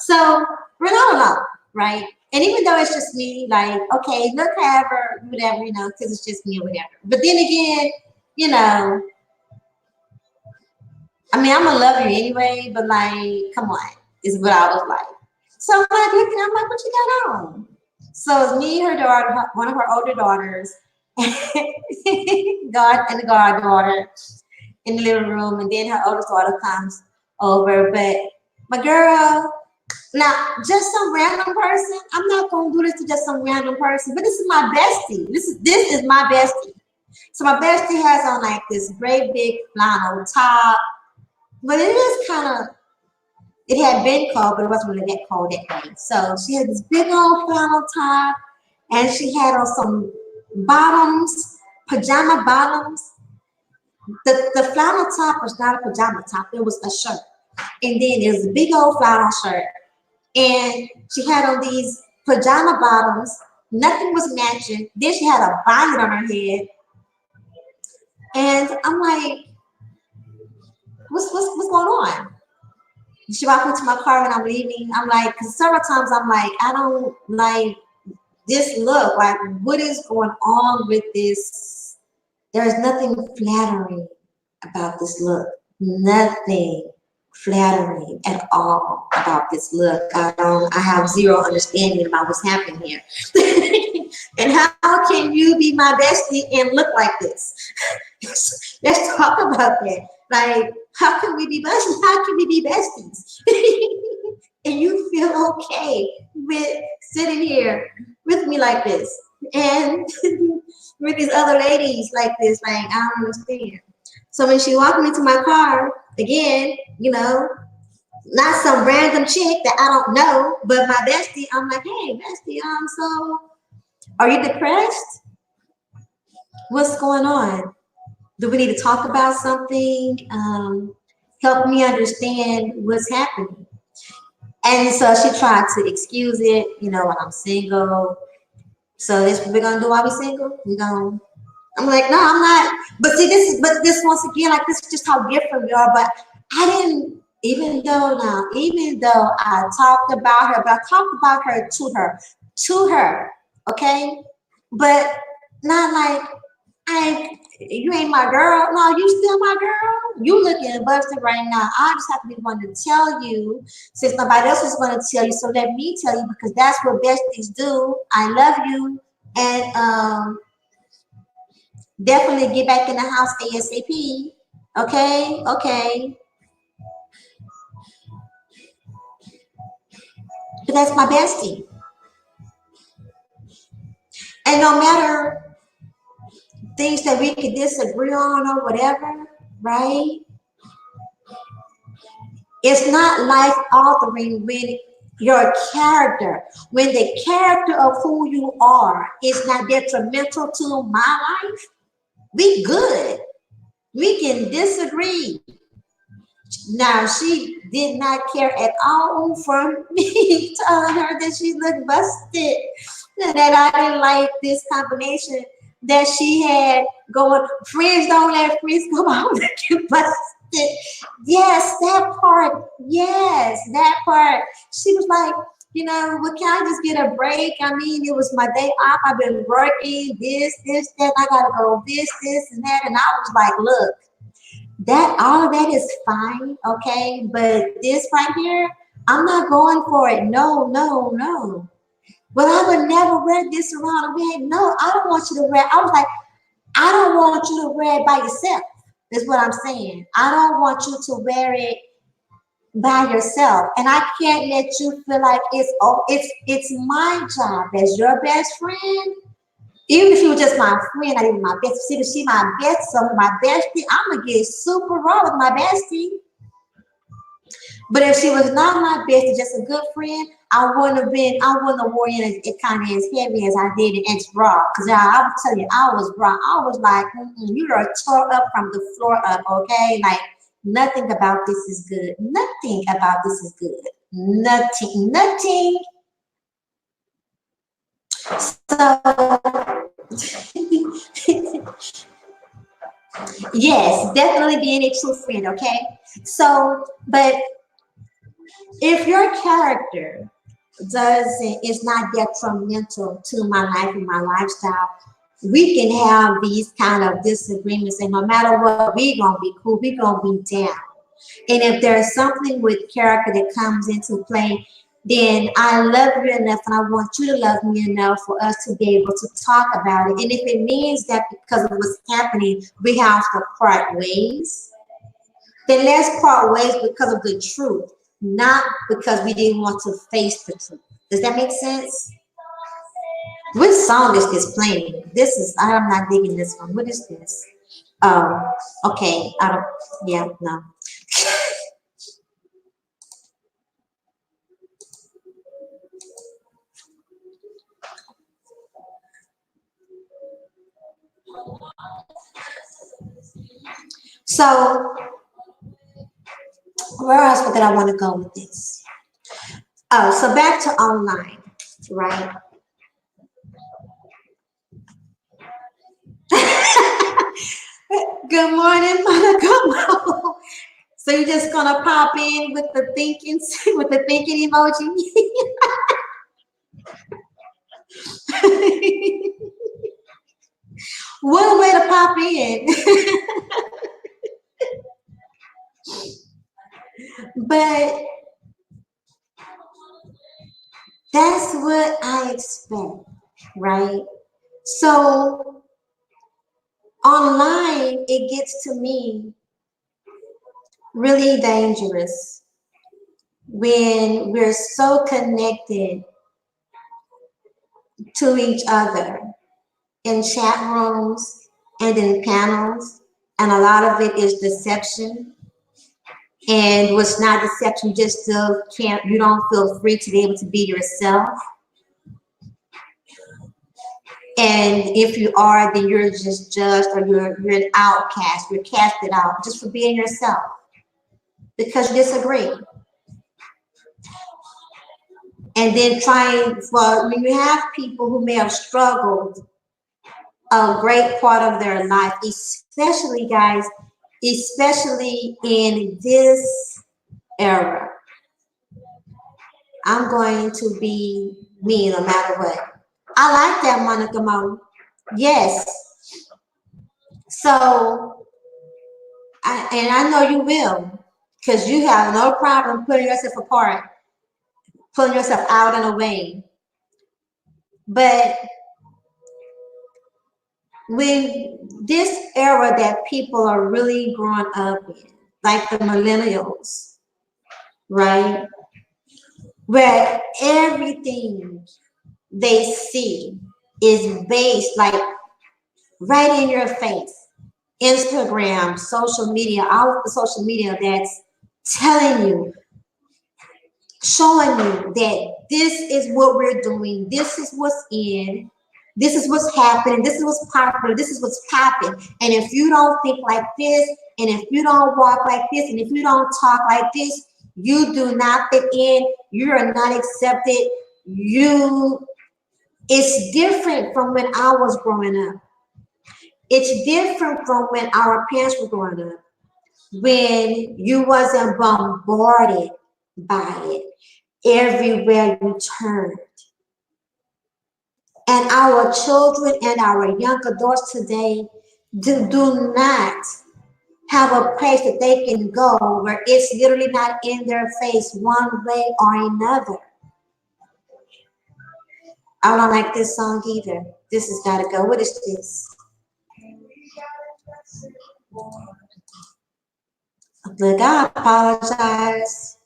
so we're not alone, right? And even though it's just me, like, okay, look, however, whatever, because it's just me or whatever. But then again, you know, I mean, I'm gonna love you anyway, but like, come on, is what I was like. So I'm like looking, I'm like, what you got on? So it's me, her daughter, one of her older daughters, God and the goddaughter in the living room, and then her oldest daughter comes over. But my girl, now just some random person. I'm not gonna do this to just some random person, but this is my bestie. This is my bestie. So my bestie has on like this great big flannel top, but it is kind of. It had been cold, but it wasn't really that cold that day. So she had this big old flannel top, and she had on some bottoms, pajama bottoms. The flannel top was not a pajama top; it was a shirt. And then there's a big old flannel shirt, and she had on these pajama bottoms. Nothing was matching. Then she had a bonnet on her head, and I'm like, what's going on? She walked me to my car when I'm leaving. I'm like, because several times I'm like, I don't like this look. Like, what is going on with this? There's nothing flattering about this look. Nothing flattering at all about this look. I have zero understanding about what's happening here. And how can you be my bestie and look like this? Let's talk about that. Like, how can we be besties? How can we be besties? And you feel okay with sitting here with me like this, and with these other ladies like this? Like, I don't understand. So when she walked me to my car, again, not some random chick that I don't know, but my bestie, I'm like, hey, bestie, so are you depressed? What's going on? Do we need to talk about something? Help me understand what's happening. And so she tried to excuse it, when I'm single. So this what we're gonna do while we're single? I'm like, no, I'm not. But see, this once again, like, this is just how different we are. But I didn't, even though I talked about her, but I talked about her to her, okay? But not like, you ain't my girl. No, you still my girl. You looking busted right now. I just have to be one to tell you, since nobody else is going to tell you. So let me tell you, because that's what besties do. I love you, and definitely get back in the house ASAP. Okay. But that's my bestie. And no matter things that we could disagree on or whatever, right? It's not life altering when your character, when the character of who you are is not detrimental to my life, we good. We can disagree. Now, she did not care at all for me telling her that she looked busted, that I didn't like this combination that she had going. Friends don't let friends go out looking busted. Yes, that part. Yes, that part. She was like, well, can I just get a break? I mean, it was my day off. I've been working this, that. I gotta go this, and that. And I was like, look, that all of that is fine, okay, but this right here, I'm not going for it. No, no, no. But I would never wear this around the bed. No, I don't want you to wear. I was like, I don't want you to wear it by yourself. Is what I'm saying. I don't want you to wear it by yourself, and I can't let you feel like it's my job as your best friend. Even if she was just my friend, not even my best. She my best, so my bestie, I'm gonna get super raw with my bestie. But if she was not my bestie, just a good friend, I wouldn't have worn it kind of as heavy as I did and as raw. Because I would tell you, I was raw. I was like, you are tore up from the floor up, okay? Like, nothing about this is good. Nothing about this is good. Nothing, nothing. So, yes, definitely being a true friend, okay? So, but if your character doesn't is not detrimental to my life and my lifestyle, we can have these kind of disagreements, and no matter what, we gonna be cool, we gonna be down. And if there's something with character that comes into play, then I love you enough and I want you to love me enough for us to be able to talk about it. And if it means that because of what's happening, we have to part ways, then let's part ways because of the truth, not because we didn't want to face the truth. Does that make sense? Which song is this playing? I'm not digging this one. What is this? Oh, okay. I don't, yeah, no. So, where else did I want to go with this? Oh, so back to online, right? Good morning, Monica. So you're just gonna pop in with the thinking, with the thinking emoji. What a way to pop in. But that's what I expect, right? So online, it gets to me really dangerous when we're so connected to each other in chat rooms and in panels, and a lot of it is deception. And what's not deception, you just still can't, you don't feel free to be able to be yourself. And if you are, then you're just judged, or you're an outcast, you're casted out just for being yourself because you disagree. And then trying, well, when you have people who may have struggled a great part of their life, especially guys, especially in this era, I'm going to be me no matter what. I like that, Monica Mo. Yes. So, and I know you will, because you have no problem putting yourself apart, pulling yourself out and away. But when this era that people are really growing up in, like the millennials, right? where everything they see is based like right in your face. Instagram, social media, all of the social media that's telling you, showing you that this is what we're doing, this is what's in, this is what's happening, this is what's popular, this is what's popping. And if you don't think like this, and if you don't walk like this, and if you don't talk like this, you do not fit in, you are not accepted. You, it's different from when I was growing up. It's different from when our parents were growing up, when you wasn't bombarded by it everywhere you turned. And our children and our young adults today do not have a place that they can go where it's literally not in their face one way or another. I don't like this song either. This has got to go. What is this? Look, I apologize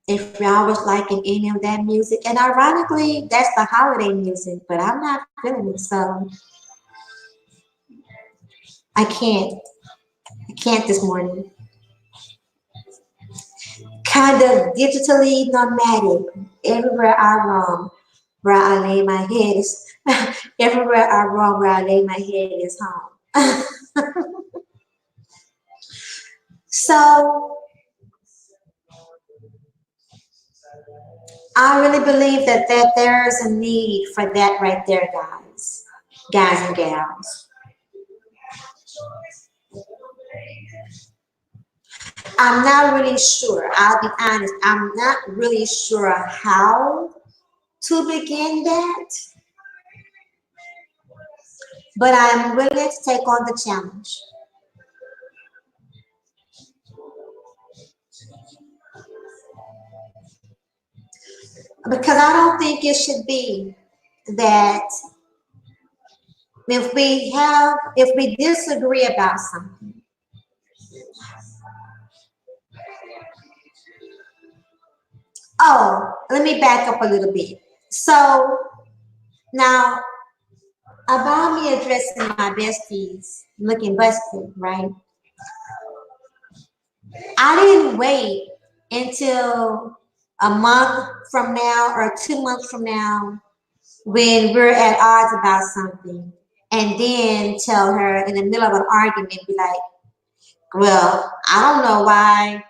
if y'all was liking any of that music. And ironically, that's the holiday music, but I'm not feeling it. So I can't. I can't this morning. Kind of digitally nomadic. Everywhere I roam, where I lay my head is everywhere I roam, where I lay my head is home. So I really believe that there's a need for that right there, guys and gals. I'm not really sure. I'll be honest. I'm not really sure how to begin that, but I'm willing to take on the challenge because I don't think it should be that if we disagree about something. Oh, let me back up a little bit. So now about me addressing my besties looking busted, right? I didn't wait until a month from now or 2 months from now when we're at odds about something and then tell her in the middle of an argument, be like, well, I don't know why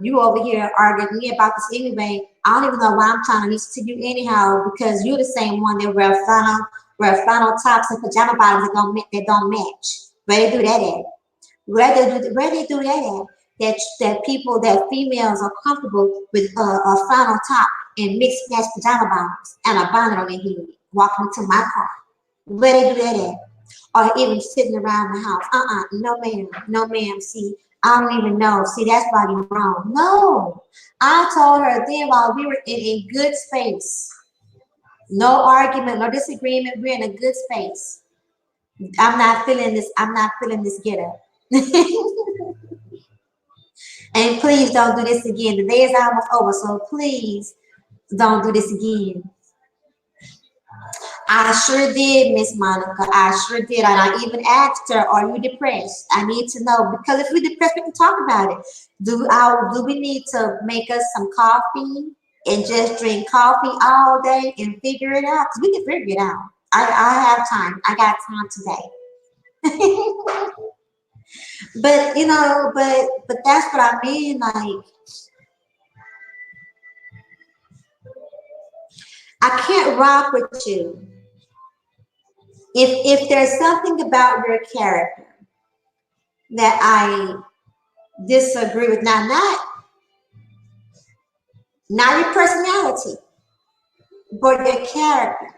you over here arguing with me about this anyway. I don't even know why I'm trying to reach to you anyhow because you're the same one that wear flannel tops and pajama bottoms that don't match. Where they do that at? Where they do that at? That females are comfortable with a flannel top and mixed match pajama bottoms and a bonnet on their head walking into my car. Where they do that at? Or even sitting around the house. No ma'am, no ma'am. See, I don't even know. See, that's why you're wrong. No, I told her then while we were in a good space, no argument, no disagreement. We're in a good space. I'm not feeling this. I'm not feeling this get up. And please don't do this again. The day is almost over, so please don't do this again. I sure did, Miss Monica. I sure did. And I even asked her, are you depressed? I need to know. Because if we're depressed, we can talk about it. Do we need to make us some coffee and just drink coffee all day and figure it out? Because we can figure it out. I have time. I got time today. But but that's what I mean. Like I can't rock with you if there's something about your character that I disagree with. Now, not your personality, but your character.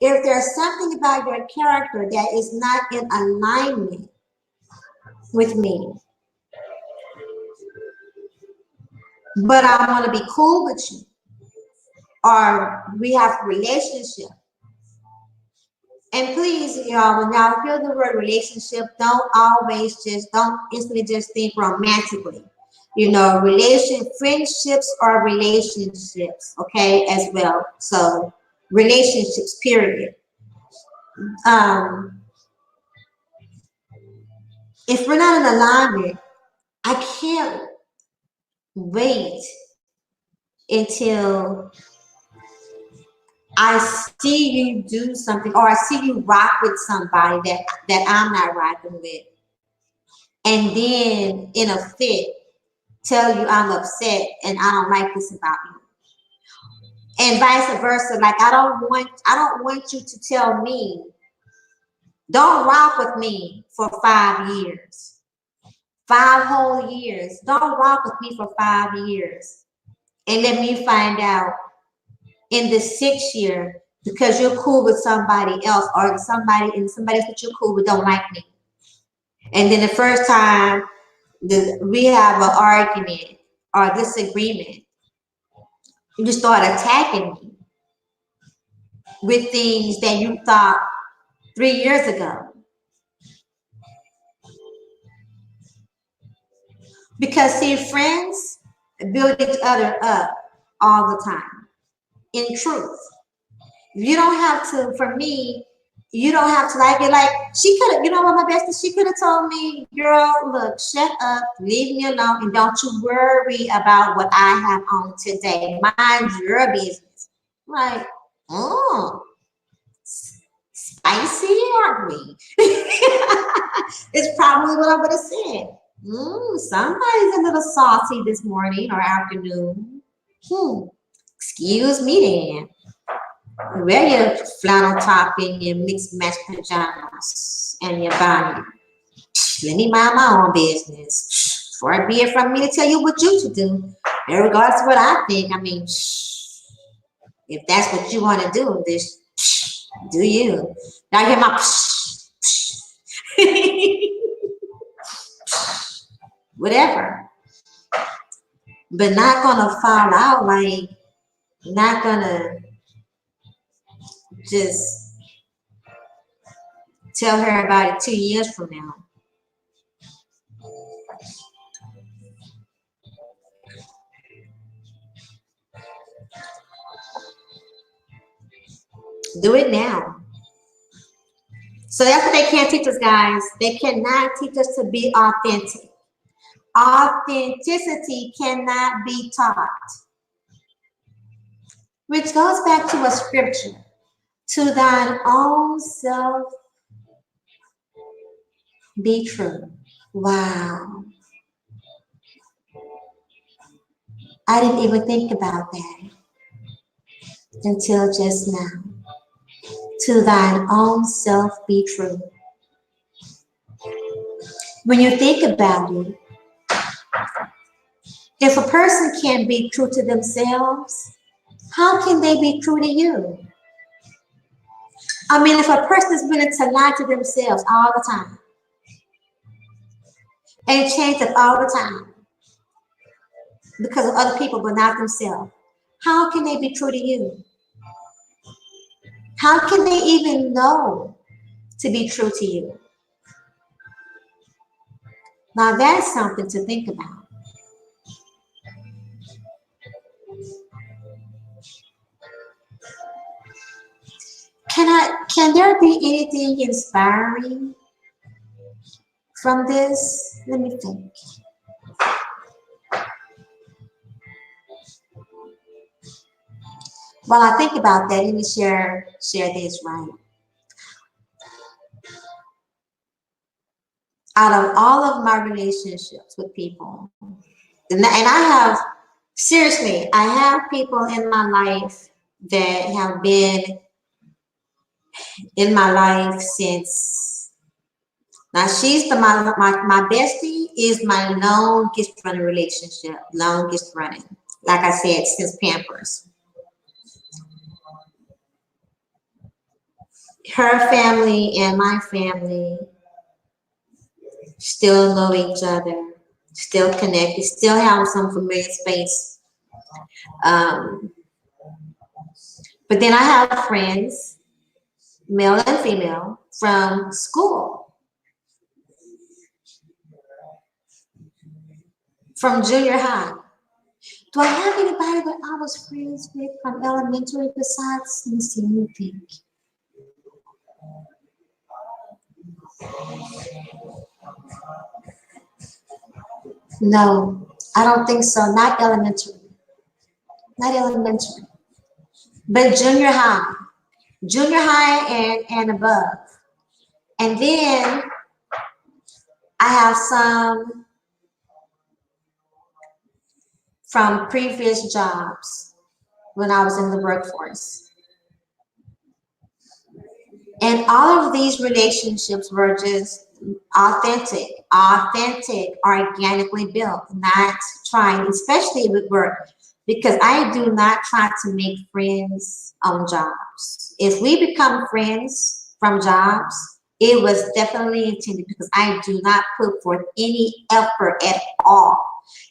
If there's something about your character that is not in alignment with me, but I want to be cool with you, or we have a relationship. And please, y'all, when y'all hear the word relationship, don't instantly just think romantically. Friendships are relationships, okay, as well. So relationships, period. Um, if we're not in alignment, I can't wait until I see you do something or I see you rock with somebody that I'm not rocking with, and then in a fit tell you I'm upset and I don't like this about you. And vice versa. Like I don't want you to tell me, don't rock with me for 5 years. 5 whole years. Don't rock with me for 5 years. And let me find out in the 6th year because you're cool with somebody else or somebody else that you're cool with don't like me. And then the first time we have an argument or disagreement, you start attacking me with things that you thought 3 years ago. Because see, friends build each other up all the time. In truth, you don't have to. For me, you don't have to like it. Like she could have, you know what, my bestie, she could have told me, "Girl, look, shut up, leave me alone, and don't you worry about what I have on today. Mind your business." Like, oh, spicy, aren't we? It's probably what I would have said. Somebody's a little saucy this morning or afternoon. Excuse me then. Wear your flannel top and your mixed match pajamas and your bonnet. Let me mind my own business. Far be it from me to tell you what you should do. In regards to what I think, I mean, if that's what you want to do, this do you. Now hear my whatever. But not gonna fall out like not gonna just tell her about it 2 years from now. Do it now. So that's what they can't teach us, guys. They cannot teach us to be authentic. Authenticity cannot be taught. Which goes back to a scripture. To thine own self be true. Wow. I didn't even think about that until just now. To thine own self be true. When you think about it, if a person can't be true to themselves, how can they be true to you? I mean, if a person is willing to lie to themselves all the time and change it all the time because of other people but not themselves, how can they be true to you? How can they even know to be true to you? Now that's something to think about. Can there be anything inspiring from this? Let me think. While I think about that, let me share this, right. Out of all of my relationships with people, and I have, seriously, I have people in my life that have been in my life since, now she's my bestie is my longest running relationship, longest running. Like I said, since Pampers. Her family and my family still know each other, still connected, still have some familiar space. Um, but then I have friends, male and female, from school. from junior high. Do I have anybody that I was friends with from elementary besides? Let me see, let me think. No, I don't think so. Not elementary. Not elementary. But junior high. Junior high and above. And then I have some from previous jobs when I was in the workforce. And all of these relationships were just authentic, organically built, not trying, especially with work, because I do not try to make friends on jobs. If we become friends from jobs, it was definitely intended because I do not put forth any effort at all.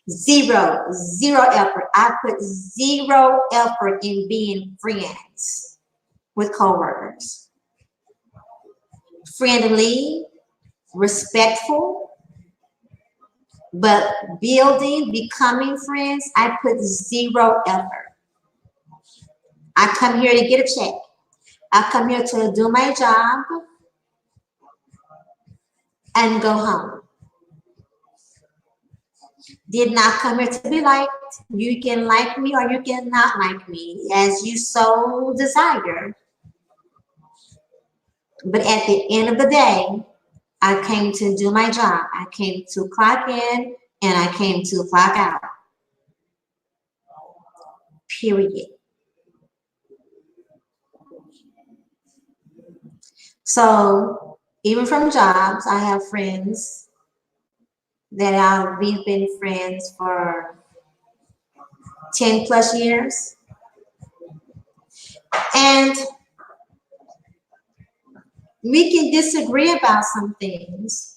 Zero effort. I put zero effort in being friends with coworkers. Friendly, respectful, but building, becoming friends, I put zero effort. I come here to get a check. I come here to do my job and go home. Did not come here to be liked. You can like me or you can not like me as you so desire. But at the end of the day, I came to do my job. I came to clock in and I came to clock out. Period. So even from jobs, I have friends we've been friends for 10 plus years. And we can disagree about some things.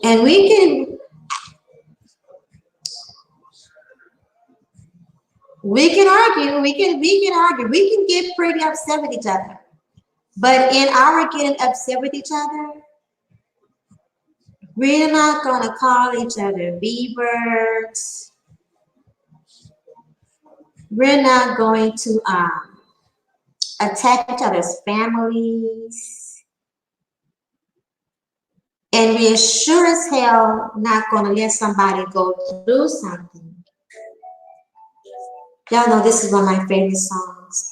And we can argue, we can argue, we can get pretty upset with each other. But in our getting upset with each other, we're not gonna call each other B-words. We're not going to attack each other's families. And we're sure as hell not going to let somebody go through something. Y'all know this is one of my favorite songs.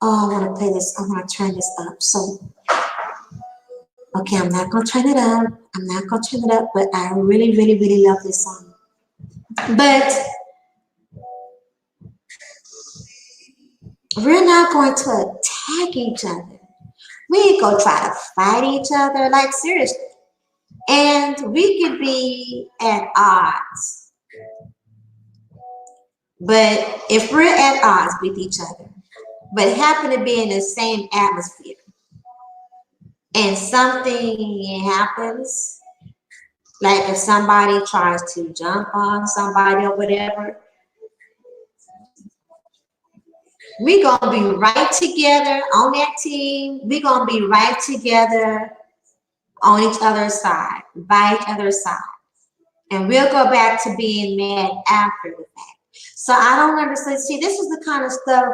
Oh, I want to play this. I want to turn this up. So, okay, I'm not going to turn it up. I'm not going to turn it up, but I really, really, really love this song. But we're not going to attack each other. We ain't going to try to fight each other. Like, seriously. And we could be at odds. But if we're at odds with each other, but happen to be in the same atmosphere, and something happens, like if somebody tries to jump on somebody or whatever, we're going to be right together on that team. We're going to be right together on each other's side, by each other's side. And we'll go back to being mad after the fact. So I don't understand. See, this is the kind of stuff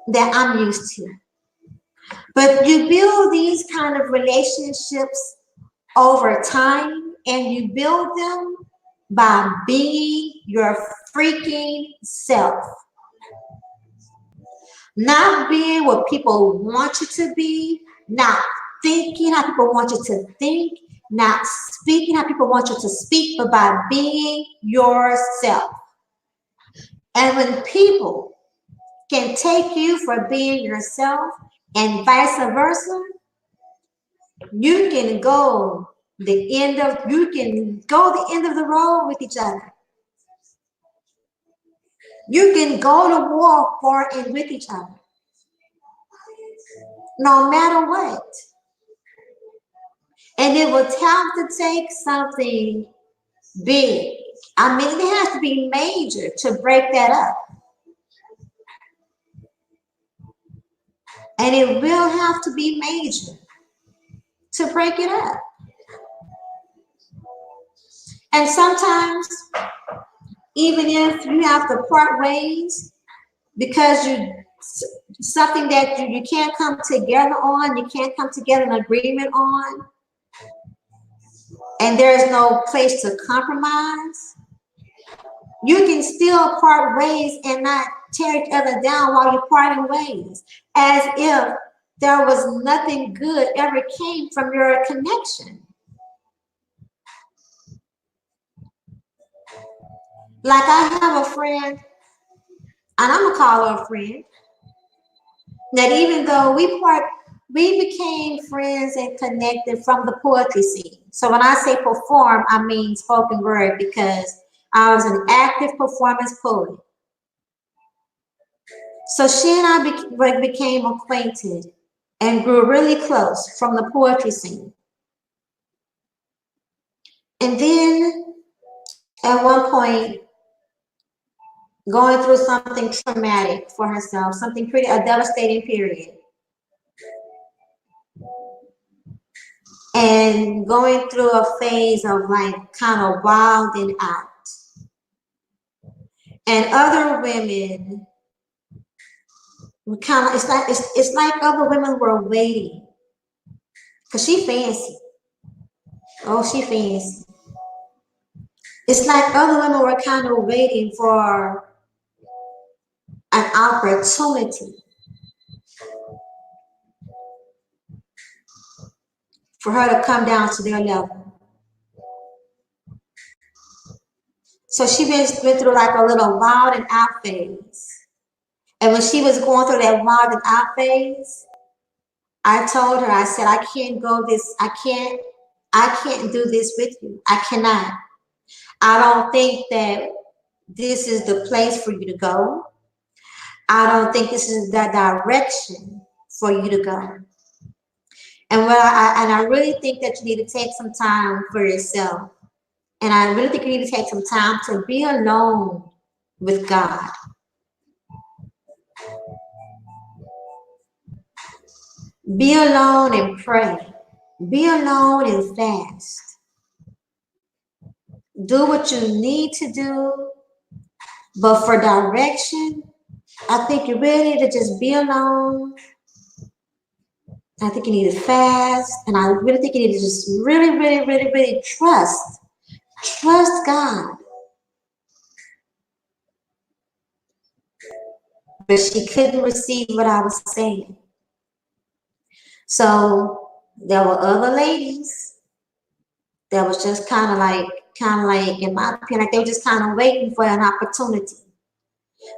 that I'm used to. But you build these kind of relationships over time, and you build them by being your freaking self. Not being what people want you to be, not thinking how people want you to think, not speaking how people want you to speak, but by being yourself. And when people can take you for being yourself and vice versa, you can go the end of the road with each other. You can go to war for and with each other. No matter what. And it will have to take something big. I mean, it has to be major to break that up. And it will have to be major to break it up. And sometimes, even if you have to part ways because you something that you can't come together on, you can't come together in agreement on, and there's no place to compromise, you can still part ways and not tear each other down while you're parting ways, as if there was nothing good ever came from your connection. Like I have a friend, and I'm gonna call her a friend, that even though we became friends and connected from the poetry scene. So when I say perform, I mean spoken word, because I was an active performance poet. So she and I became acquainted and grew really close from the poetry scene. And then at one point, going through something traumatic for herself, something a devastating period, and going through a phase of like kind of wilding out. And other women were kind of, it's like other women were waiting, because she fancy. Oh, she fancy. It's like other women were kind of waiting for an opportunity for her to come down to their level. So she went through like a little wild and out phase. And when she was going through that wild and out phase, I told her, I said, I can't do this with you. I cannot. I don't think that this is the place for you to go. I don't think this is the direction for you to go. And I really think that you need to take some time for yourself. And I really think you need to take some time to be alone with God. Be alone and pray. Be alone and fast. Do what you need to do. But for direction, I think you really need to just be alone. I think you need to fast. And I really think you need to just really trust. Trust God. But she couldn't receive what I was saying. So there were other ladies that was just kind of like, in my opinion, like they were just kind of waiting for an opportunity.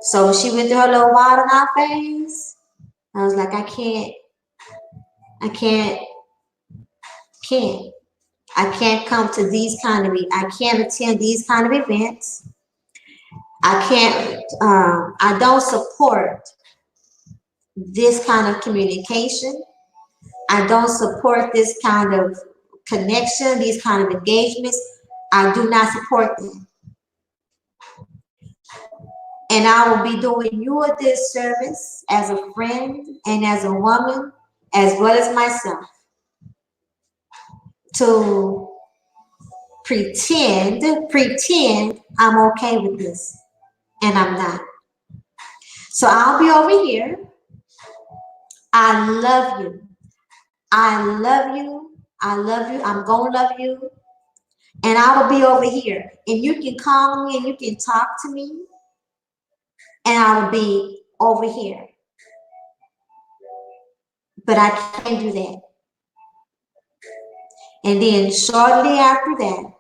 So when she went through her little wild and out phase, I was like, I can't come to these I can't attend these kind of events. I don't support this kind of communication. I don't support this kind of connection, these kind of engagements. I do not support them. And I will be doing you a disservice as a friend and as a woman, as well as myself, to pretend I'm okay with this, and I'm not. So I'll be over here. I love you. I love you. I love you. I'm gonna love you. And I will be over here. And you can call me and you can talk to me. And I will be over here. But I can't do that. And then shortly after that,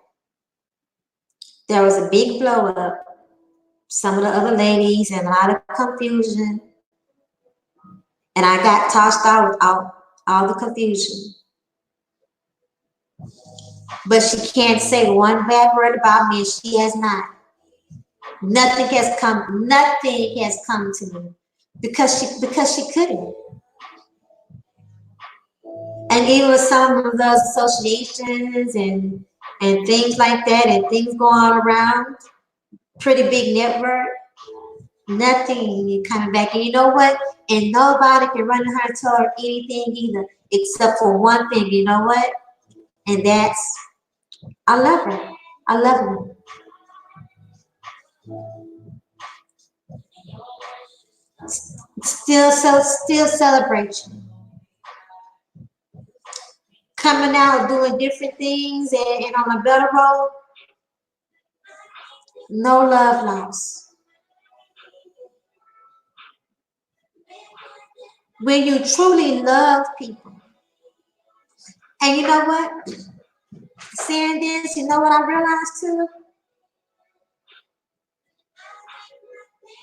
there was a big blow up. Some of the other ladies and a lot of confusion. And I got tossed out with all the confusion. But she can't say one bad word about me, and she has not. Nothing has come to me because she couldn't. And even with some of those associations and things like that, and things going around, pretty big network, nothing coming back. And you know what? And nobody can run her to her anything either, except for one thing. You know what? And that's, I love her. I love you. Still celebrate you. Coming out doing different things and on a better road. No love lost. When you truly love people. And you know what? Saying this, you know what I realized too?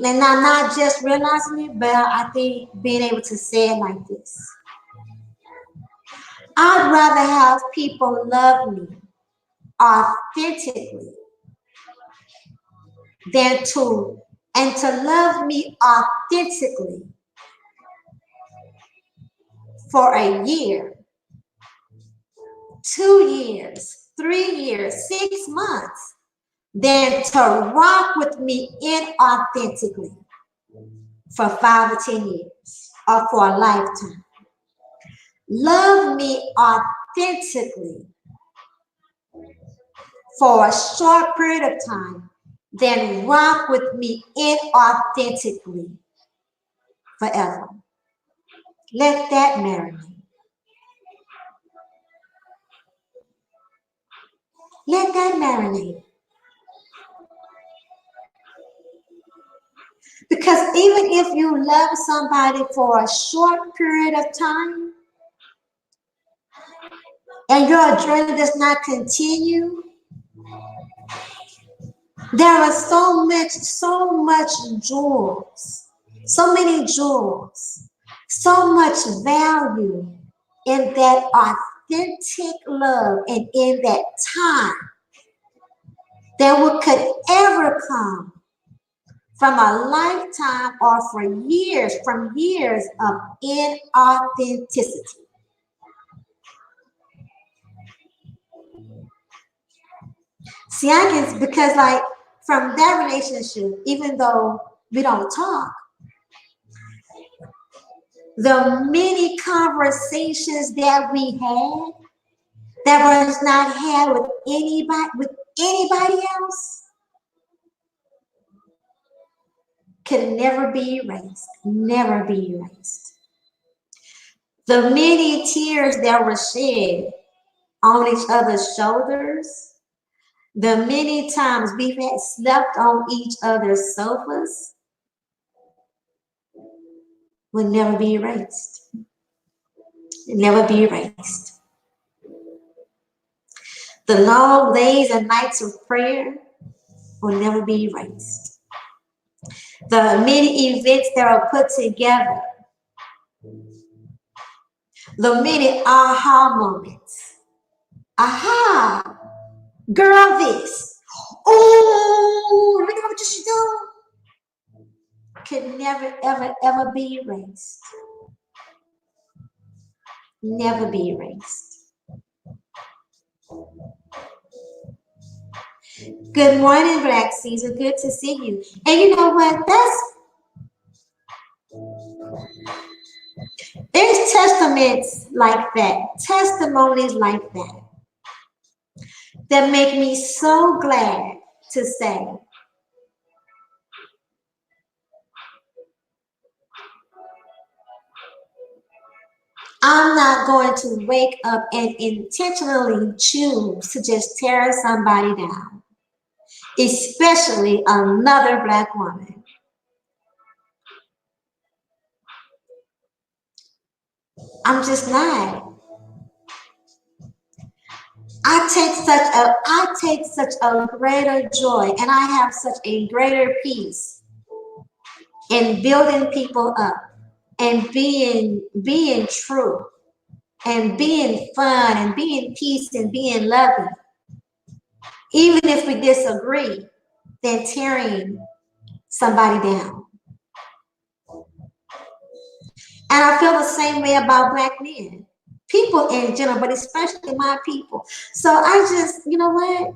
And I'm not just realizing it, but I think being able to say it like this. I'd rather have people love me authentically than to love me authentically for a year, 2 years, 3 years, 6 months, than to rock with me inauthentically for 5 to 10 years or for a lifetime. Love me authentically for a short period of time, then rock with me inauthentically forever. Let that marinate. Let that marinate. Because even if you love somebody for a short period of time and your journey does not continue, there are so much jewels, so many jewels, so much value in that authentic love and in that time that what could ever come from a lifetime or from years of inauthenticity. See, I guess because like from that relationship, even though we don't talk, the many conversations that we had that was not had with anybody else can never be erased. Never be erased. The many tears that were shed on each other's shoulders, the many times we've had slept on each other's sofas will never be erased. Never be erased. The long days and nights of prayer will never be erased. The many events that are put together, the many aha moments. Aha! Girl, this. Oh, look at what you should do. Can never, ever, ever be erased. Never be erased. Good morning, Black Caesar. Good to see you. And you know what? There's testaments like that, testimonies like that, that make me so glad to say, I'm not going to wake up and intentionally choose to just tear somebody down, especially another Black woman. I'm just not. I take such a greater joy and I have such a greater peace in building people up and being true and being fun and being peace and being loving, even if we disagree, than tearing somebody down. And I feel the same way about Black men, people in general, but especially my people. So I just, you know what?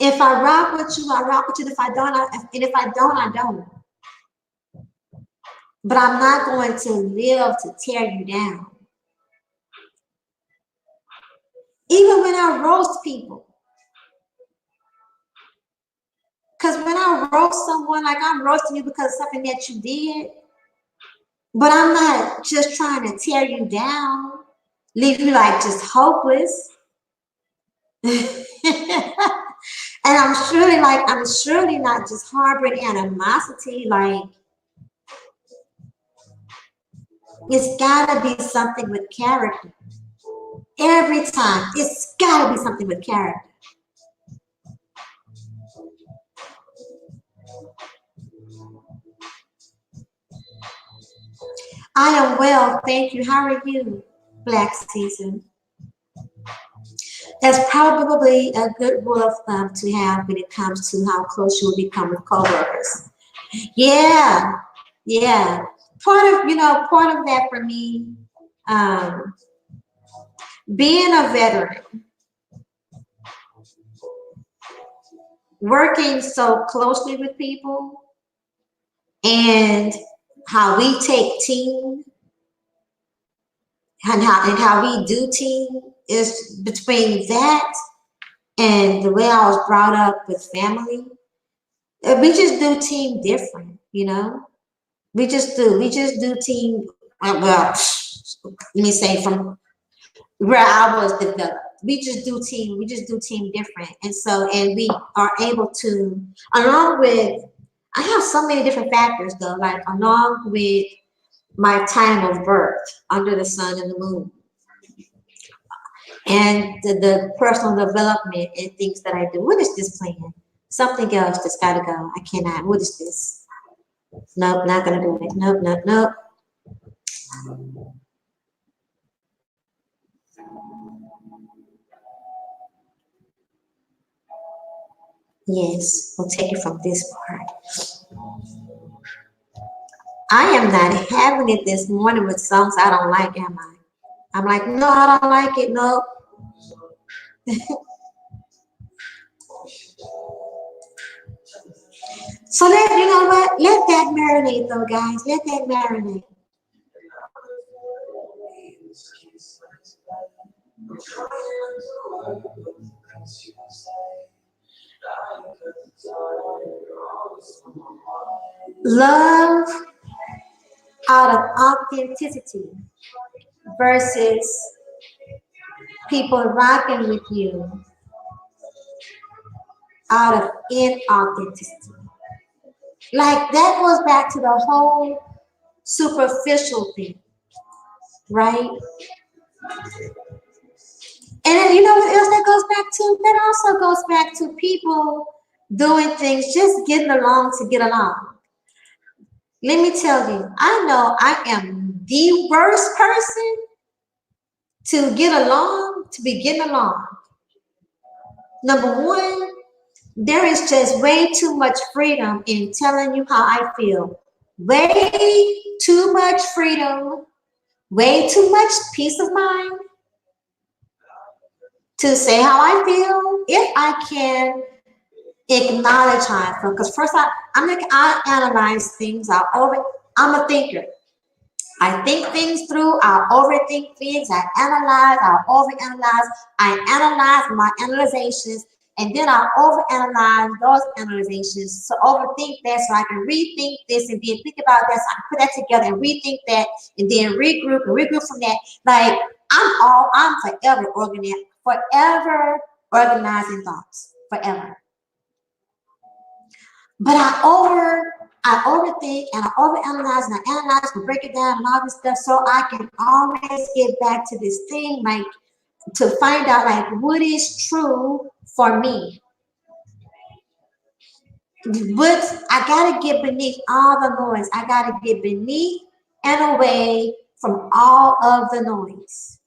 If I rock with you, I rock with you. If I don't, and if I don't, I don't. But I'm not going to live to tear you down. Even when I roast people, Because when I roast someone, like I'm roasting you because of something that you did, but I'm not just trying to tear you down, leave you like just hopeless. And I'm surely not just harboring animosity. Like it's gotta be something with character. Every time, it's gotta be something with character. I am well, thank you. How are you, Black Season? That's probably a good rule of thumb to have when it comes to how close you will become with coworkers. Yeah, yeah. Part of that for me, um, being a veteran, working so closely with people, and how we take team and how we do team is between that and the way I was brought up with family. We just do team different, you know. We just do team. Well, let me say from where I was developed. We just do team different. And we are able to, along with, I have so many different factors though, like along with my time of birth, under the sun and the moon, and the personal development and things that I do. What is this plan? Something else that's gotta go. I cannot. What is this? Nope, not gonna do it. Nope, nope, nope. Yes, we'll take it from this part. I am not having it this morning with songs I don't like, am I? I'm like, no, I don't like it. No. So you know what? Let that marinate though, guys. Let that marinate. Love out of authenticity versus people rocking with you out of inauthenticity. Like that goes back to the whole superficial thing, right? And then you know what else that goes back to? That also goes back to people doing things, just getting along to get along. Let me tell you, I know I am the worst person to get along, to be getting along. Number one, there is just way too much freedom in telling you how I feel. Way too much freedom, way too much peace of mind to say how I feel if I can acknowledge how I feel. Because first I analyze things. I'm a thinker. I think things through. I overthink things. I analyze. I overanalyze. I analyze my analyzations, and then I overanalyze those analyzations. So overthink that, so I can rethink this, and then think about that, so I can put that together and rethink that, and then regroup from that. Like I'm forever organizing thoughts, forever. But I overthink and I overanalyze and I analyze and break it down and all this stuff so I can always get back to this thing, like to find out like what is true for me. But I gotta get beneath all the noise. I gotta get beneath and away from all of the noise,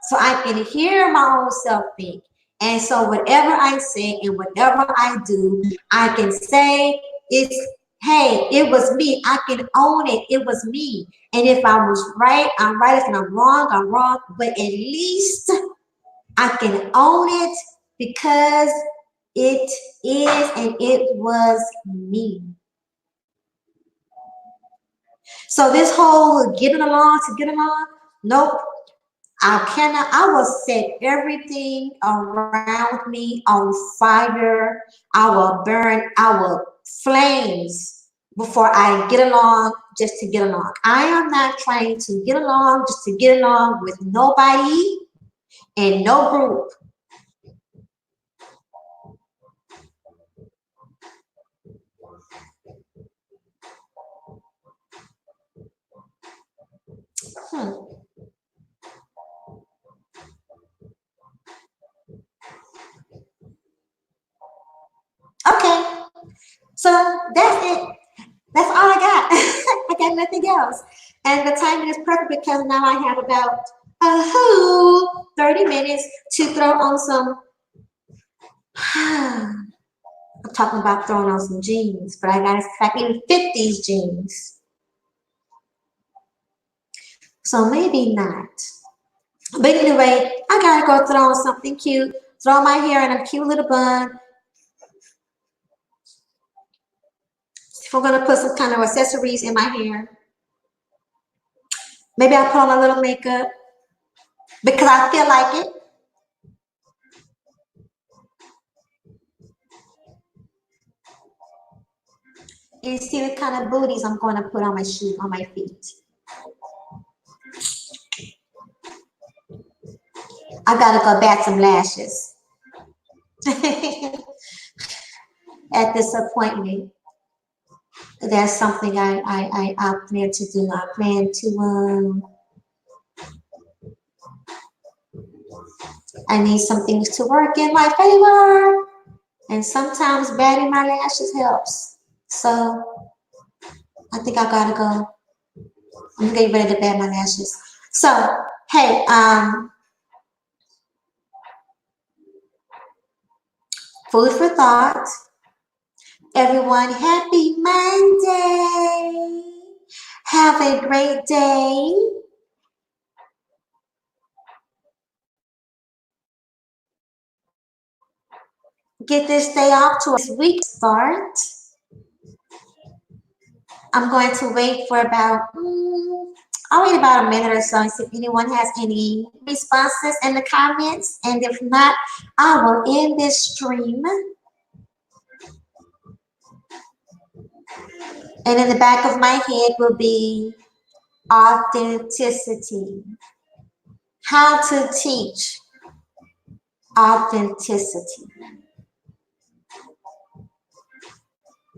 so I can hear my own self think. And so whatever I say and whatever I do, I can say it's, hey, it was me. I can own it. It was me. And if I was right, I'm right. If I'm wrong, I'm wrong. But at least I can own it because it is and it was me. So this whole getting along to get along, nope. I will set everything around me on fire. I will burn our flames before I get along just to get along. I am not trying to get along just to get along with nobody and no group. Hmm. Okay, so that's it. That's all I got. I got nothing else. And the timing is perfect because now I have about a whole 30 minutes to throw on some. I'm talking about throwing on some jeans, but I gotta see if I can even fit these jeans. So maybe not. But anyway, I gotta go throw on something cute, throw my hair in a cute little bun. If I'm gonna put some kind of accessories in my hair, maybe I'll put on a little makeup because I feel like it. And see what kind of booties I'm gonna put on my shoe, on my feet. I gotta go bat some lashes at this appointment. That's something I plan to do. I plan to I need some things to work in my favor. And sometimes batting my lashes helps. So I think I gotta go. I'm getting ready to bat my lashes. So hey, food for thought. Everyone, happy Monday. Have a great day. Get this day off to a week start. I'm going to wait for about, I'll wait about a minute or so and see if anyone has any responses in the comments. And if not, I will end this stream. And in the back of my head will be authenticity. How to teach authenticity.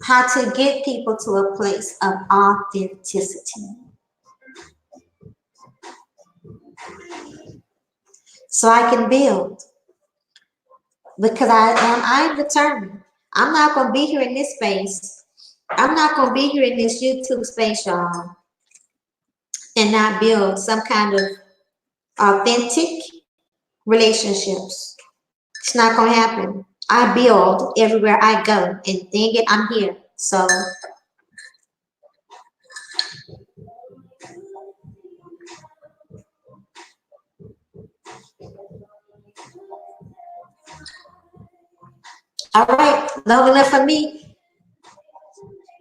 How to get people to a place of authenticity. So I can build because I'm determined. I'm not gonna be here in this space. I'm not gonna be here in this YouTube space, y'all, and not build some kind of authentic relationships. It's not gonna happen. I build everywhere I go, and dang it, I'm here. So all right, long enough for me.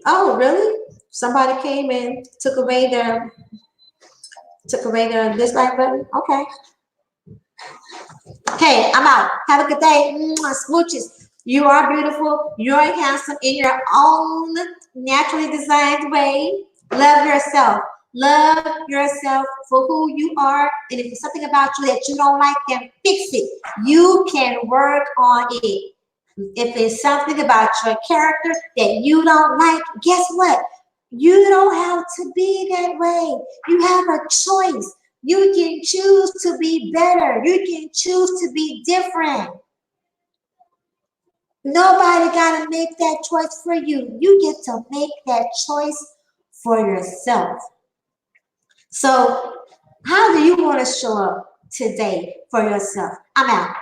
Oh, really? Somebody came and took away their dislike button. Okay. Okay, I'm out. Have a good day. Mwah, smooches. You are beautiful. You're handsome in your own naturally designed way. Love yourself. Love yourself for who you are. And if there's something about you that you don't like, then fix it. You can work on it. If there's something about your character that you don't like, guess what? You don't have to be that way. You have a choice. You can choose to be better. You can choose to be different. Nobody got to make that choice for you. You get to make that choice for yourself. So, how do you want to show up today for yourself? I'm out.